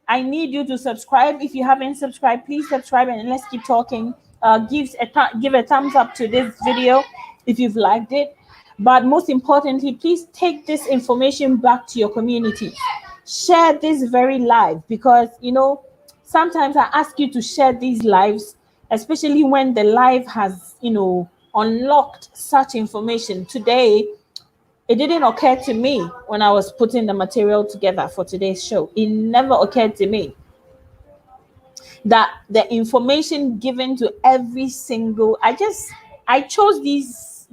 I need you to subscribe. If you haven't subscribed, please subscribe, and let's keep talking. Give a thumbs up to this video if you've liked it. But most importantly, please take this information back to your community. Share this very live, because sometimes I ask you to share these lives, especially when the live has unlocked such information. Today, it didn't occur to me when I was putting the material together for today's show. It never occurred to me that the information given to every single I chose these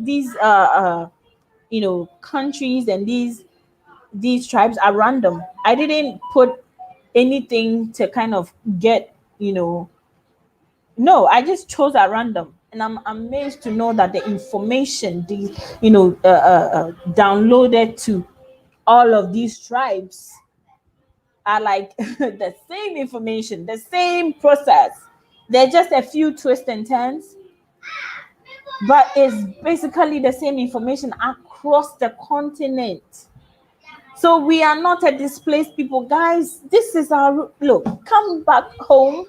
countries and these tribes are random. I didn't put anything to kind of get, no, I just chose at random. And I'm amazed to know that the information downloaded to all of these tribes are like the same information, the same process. They're just a few twists and turns, but it's basically the same information across the continent. So we are not a displaced people, guys. This is our look. Come back home,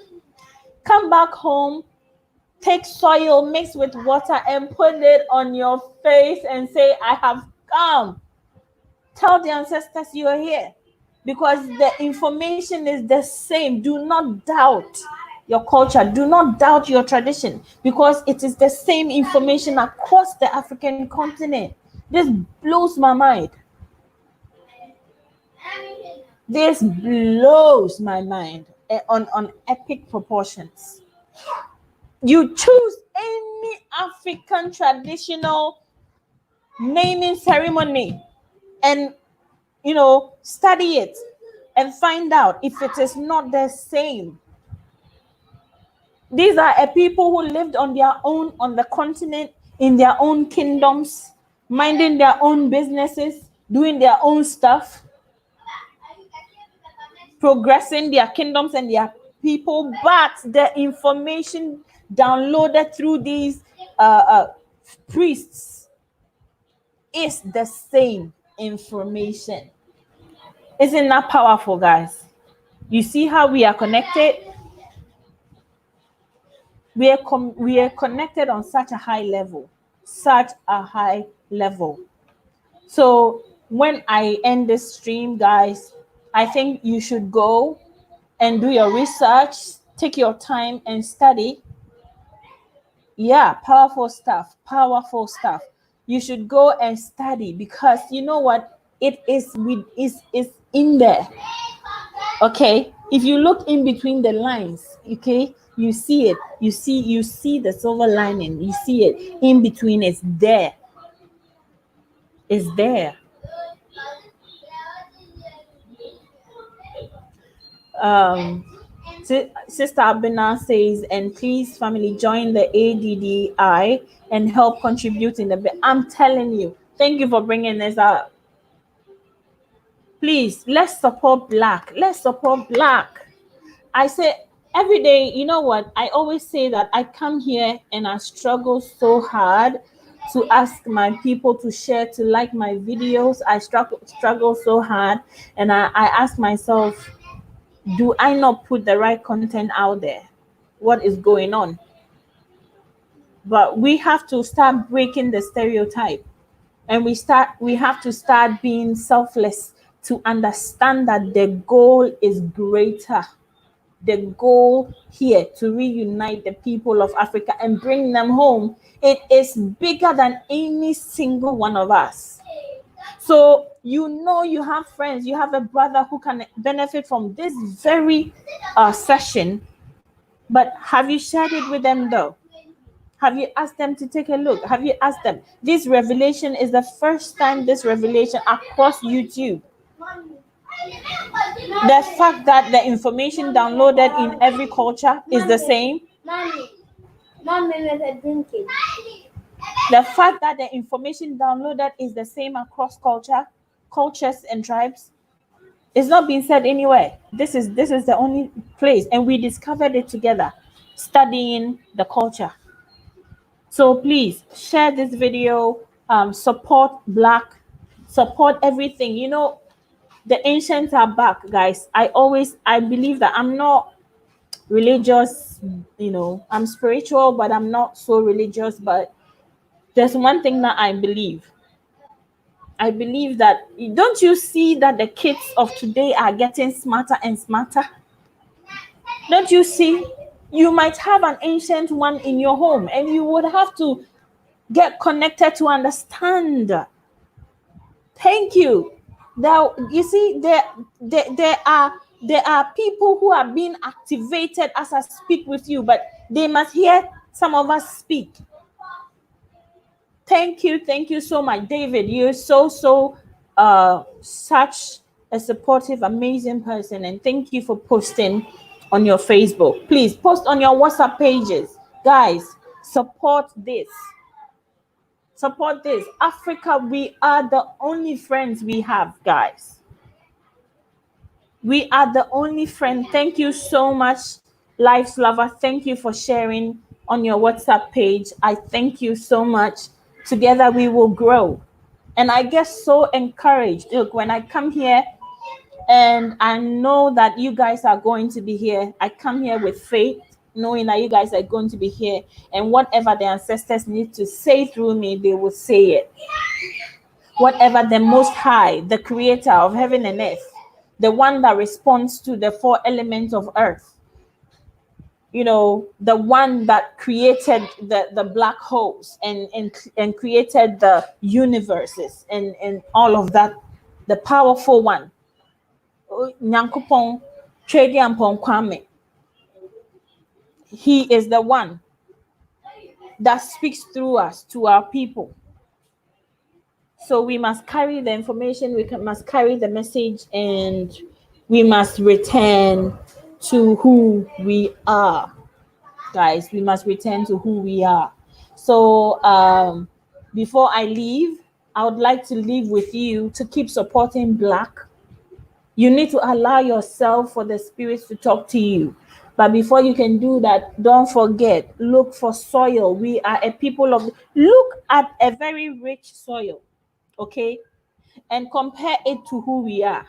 take soil, mix with water, and put it on your face and say, I have come. Tell the ancestors you are here, because the information is the same. Do not doubt your culture. Do not doubt your tradition, because it is the same information across the African continent. This blows my mind. This blows my mind on epic proportions. You choose any African traditional naming ceremony and study it and find out if it is not the same. These are a people who lived on their own on the continent, in their own kingdoms, minding their own businesses, doing their own stuff, progressing their kingdoms and their people, but the information downloaded through these priests is the same information. Isn't that powerful, guys? You see how we are connected? We are connected on such a high level. Such a high level. So when I end this stream, guys, I think you should go and do your research, take your time and study. Yeah, powerful stuff. Powerful stuff. You should go and study, because you know what? It is in there. Okay, if you look in between the lines, okay, you see it. You see the silver lining. You see it in between. It's there. It's there. Um, Sister Abina says, and please, family, join the ADDI and help contribute in the bit. I'm telling you, thank you for bringing this up. Please, let's support Black. Let's support Black. I say every day, you know what? I always say that I come here and I struggle so hard to ask my people to share, to like my videos. I struggle so hard, and I ask myself, do I not put the right content out there? What is going on? But we have to start breaking the stereotype, and we have to start being selfless to understand that the goal is greater. The goal here to reunite the people of Africa and bring them home, it is bigger than any single one of us. So you have friends, you have a brother who can benefit from this very session, but have you shared it with them though? Have you asked them to take a look? Have you asked them? This revelation is the first time this revelation across YouTube. The fact that the information downloaded in every culture is the same. The fact that the information downloaded is the same across cultures and tribes is not being said anywhere. This is the only place, and we discovered it together, studying the culture. So please share this video, support Black, support everything. You know, the ancients are back, guys. I believe that I'm not religious, you know, I'm spiritual, but I'm not so religious. But there's one thing that I believe. I believe that, don't you see that the kids of today are getting smarter and smarter? Don't you see? You might have an ancient one in your home, and you would have to get connected to understand. Thank you. Now you see, there are people who are being activated as I speak with you, but they must hear some of us speak. Thank you so much, David. You're so such a supportive, amazing person, and thank you for posting on your Facebook. Please post on your WhatsApp pages, guys. Support this. Support this. Africa, we are the only friends we have, guys. We are the only friend. Thank you so much, Life's Lover. Thank you for sharing on your WhatsApp page. I thank you so much. Together we will grow. And I get so encouraged. Look, when I come here and I know that you guys are going to be here, I come here with faith, knowing that you guys are going to be here, and whatever the ancestors need to say through me, they will say it. Whatever the Most High, the creator of heaven and earth, the one that responds to the four elements of earth, you know, the one that created the black holes and created the universes and all of that, the powerful one, Nyankopon Twediampon Kwame. He is the one that speaks through us to our people. So we must carry the information, must carry the message, and we must return to who we are. Guys, we must return to who we are. So before I leave, I would like to leave with you to keep supporting Black. You need to allow yourself for the spirits to talk to you. But before you can do that, don't forget, look for soil. We are a people of, look at a very rich soil, okay? And compare it to who we are.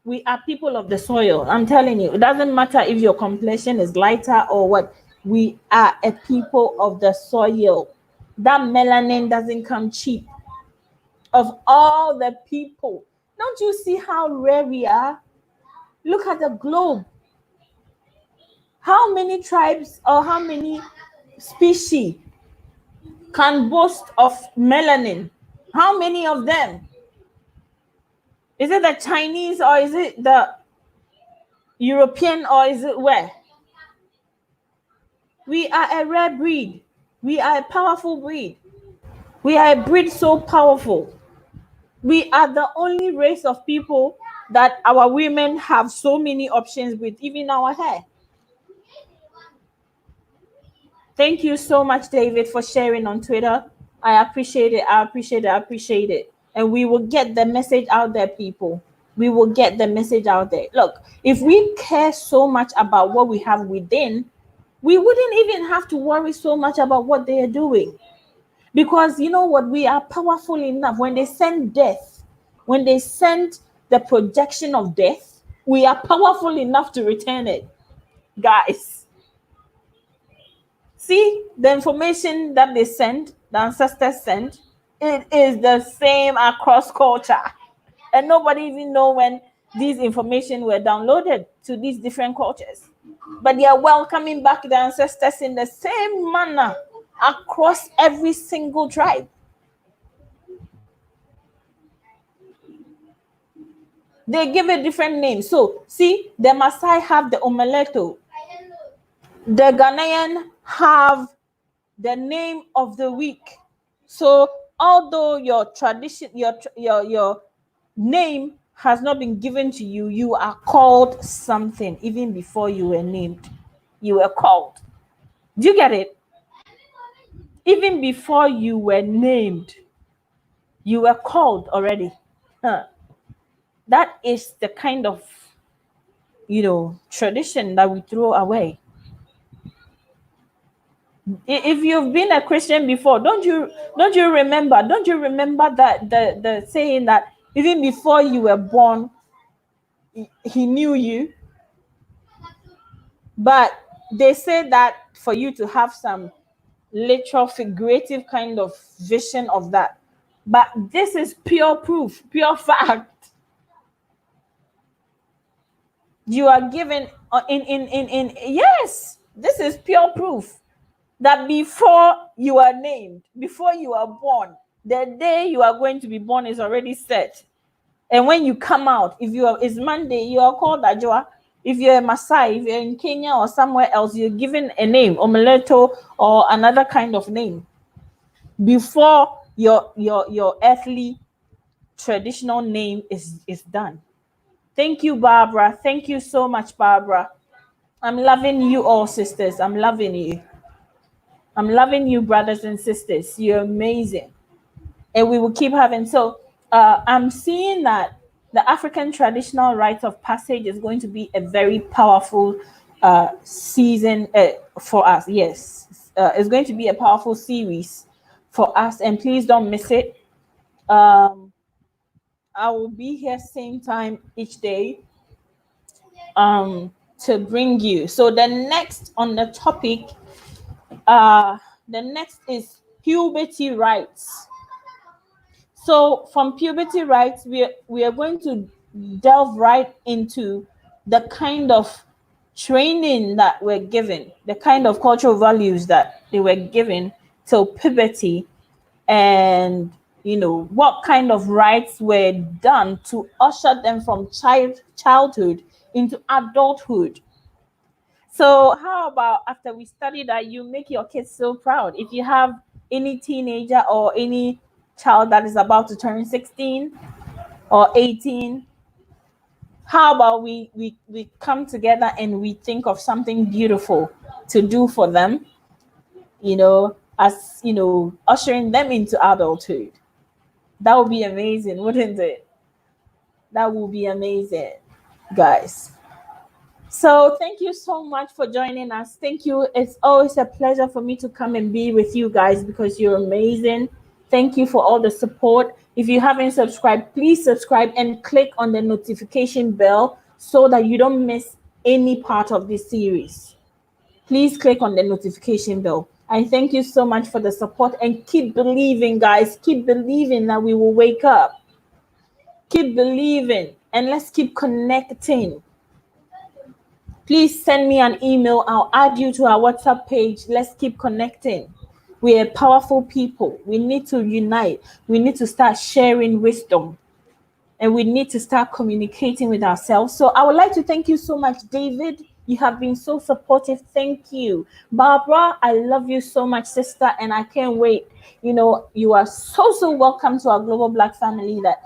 We are people of the soil. I'm telling you, it doesn't matter if your complexion is lighter or what. We are a people of the soil. That melanin doesn't come cheap. Of all the people, don't you see how rare we are? Look at the globe. How many tribes or how many species can boast of melanin? How many of them? Is it the Chinese or is it the European or is it where? We are a rare breed. We are a powerful breed. We are a breed so powerful. We are the only race of people that our women have so many options with, even our hair. Thank you so much, David, for sharing on Twitter. I appreciate it. I appreciate it. I appreciate it. And we will get the message out there, people. We will get the message out there. Look, if we care so much about what we have within, we wouldn't even have to worry so much about what they are doing. Because you know what? We are powerful enough. When they send death, when they send the projection of death, we are powerful enough to return it. Guys, see the information that they send, the ancestors send, it is the same across culture. And nobody even know when these information were downloaded to these different cultures. But they are welcoming back the ancestors in the same manner across every single tribe. They give it different names. So see, the Maasai have the omeleto. The Ghanaian have the name of the week. So although your tradition, your name has not been given to you, you are called something even before you were named. You were called. Do you get it? Even before you were named, you were called already. Huh. That is the kind of tradition that we throw away. If you've been a Christian before, don't you remember that the saying that even before you were born, he knew you. But they say that for you to have some literal figurative kind of vision of that. But this is pure proof, pure fact. You are given in yes, this is pure proof that before you are named, before you are born, the day you are going to be born is already set. And when you come out, if you are it's Monday, you are called Ajwa. If you're a Maasai, if you're in Kenya or somewhere else, you're given a name, Omeleto, or another kind of name before your earthly traditional name is done. Thank you, Barbara. Thank you so much, Barbara. I'm loving you all, sisters. I'm loving you. I'm loving you, brothers and sisters. You're amazing. And we will keep having. So I'm seeing that the African traditional rites of passage is going to be a very powerful season for us. Yes, it's going to be a powerful series for us. And please don't miss it. I will be here same time each day to bring you. So the next on the topic, the next is puberty rites. So from puberty rights, we are going to delve right into the kind of training that we're given, the kind of cultural values that they were given till puberty, and what kind of rights were done to usher them from childhood into adulthood. So how about after we study that, you make your kids so proud? If you have any teenager or any child that is about to turn 16 or 18, how about we come together and we think of something beautiful to do for them, as ushering them into adulthood. That would be amazing, wouldn't it? That would be amazing, guys. So thank you so much for joining us. Thank you. It's always a pleasure for me to come and be with you guys because you're amazing. Thank you for all the support. If you haven't subscribed, please subscribe and click on the notification bell so that you don't miss any part of this series. Please click on the notification bell. I thank you so much for the support and keep believing, guys. Keep believing that we will wake up. Keep believing and let's keep connecting. Please send me an email. I'll add you to our WhatsApp page. Let's keep connecting. We are powerful people. We need to unite. We need to start sharing wisdom. And we need to start communicating with ourselves. So I would like to thank you so much, David. You have been so supportive. Thank you. Barbara, I love you so much, sister. And I can't wait. You are so welcome to our Global Black family that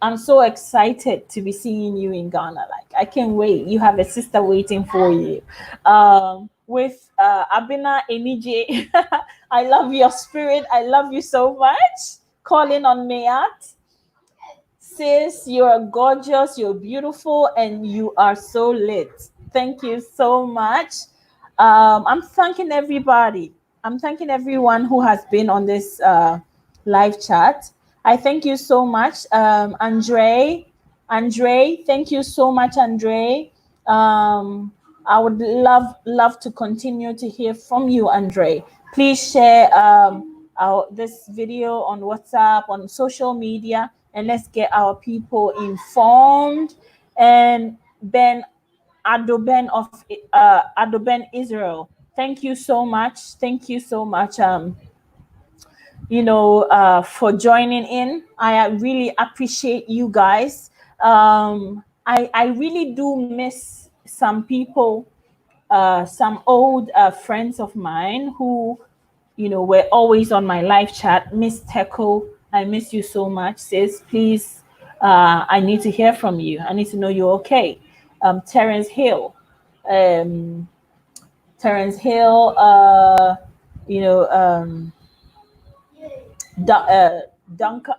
I'm so excited to be seeing you in Ghana. Like, I can't wait. You have a sister waiting for you. with Abina Enije. I love your spirit. I love you so much. Calling on Mayat. Sis, you're gorgeous, you're beautiful, and you are so lit. Thank you so much. I'm thanking everybody. I'm thanking everyone who has been on this live chat. I thank you so much, Andre. Andre, thank you so much, Andre. Um, I would love to continue to hear from you, Andre. Please share this video on WhatsApp, on social media, and let's get our people informed. And Ben Adoben Israel, thank you so much. Thank you so much. For joining in. I really appreciate you guys. I really do miss some people, some old friends of mine who, were always on my live chat. Miss Teko, I miss you so much, sis. Please, I need to hear from you. I need to know you're okay. Terence Hill, um, Terence Hill, you know, um, Duncan.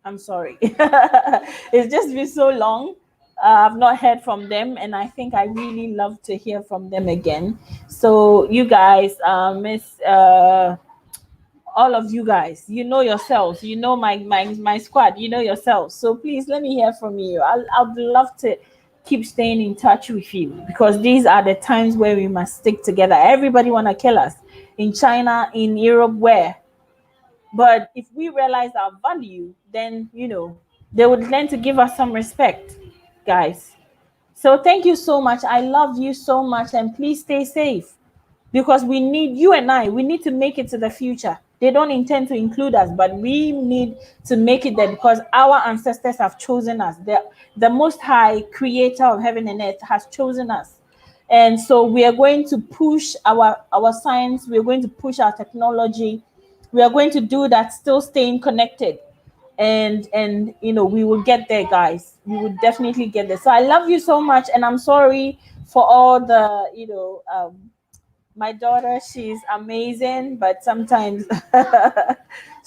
I'm sorry. It's just been so long. I've not heard from them, and I think I really love to hear from them again. So, you guys, Miss, all of you guys, you know yourselves, you know my squad, you know yourselves. So please let me hear from you. I'd love to keep staying in touch with you because these are the times where we must stick together. Everybody wanna kill us in China, in Europe, where but if we realize our value, then they would learn to give us some respect, guys. So thank you so much. I love you so much, and please stay safe because we need you and I. We need to make it to the future. They don't intend to include us, but we need to make it there because our ancestors have chosen us. The Most High Creator of heaven and earth has chosen us. And so we are going to push our science. We are going to push our technology. We are going to do that, still staying connected, and we will get there, guys. We will definitely get there. So I love you so much, and I'm sorry for all the my daughter. She's amazing, but sometimes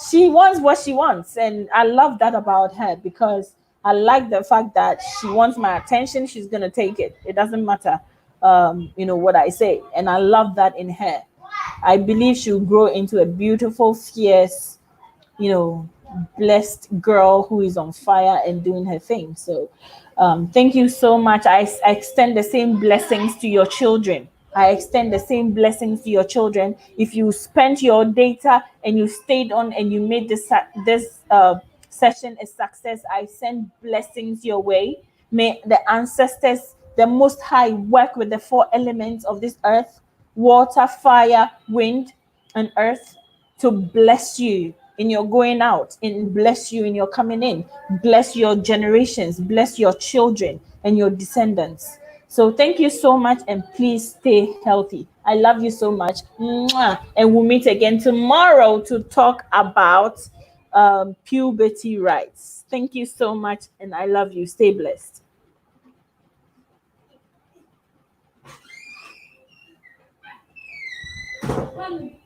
she wants what she wants, and I love that about her because I like the fact that she wants my attention. She's gonna take it. It doesn't matter what I say, and I love that in her. I believe she'll grow into a beautiful, fierce, you know, blessed girl who is on fire and doing her thing. So, thank you so much. I extend the same blessings to your children. I extend the same blessings to your children. If you spent your data and you stayed on and you made this session a success, I send blessings your way. May the ancestors, the Most High, work with the four elements of this earth: water, fire, wind, and earth, to bless you in your going out, and bless you in your coming in, bless your generations, bless your children and your descendants. So thank you so much, and please stay healthy. I love you so much. Mwah. And we'll meet again tomorrow to talk about puberty rights. Thank you so much, and I love you. Stay blessed.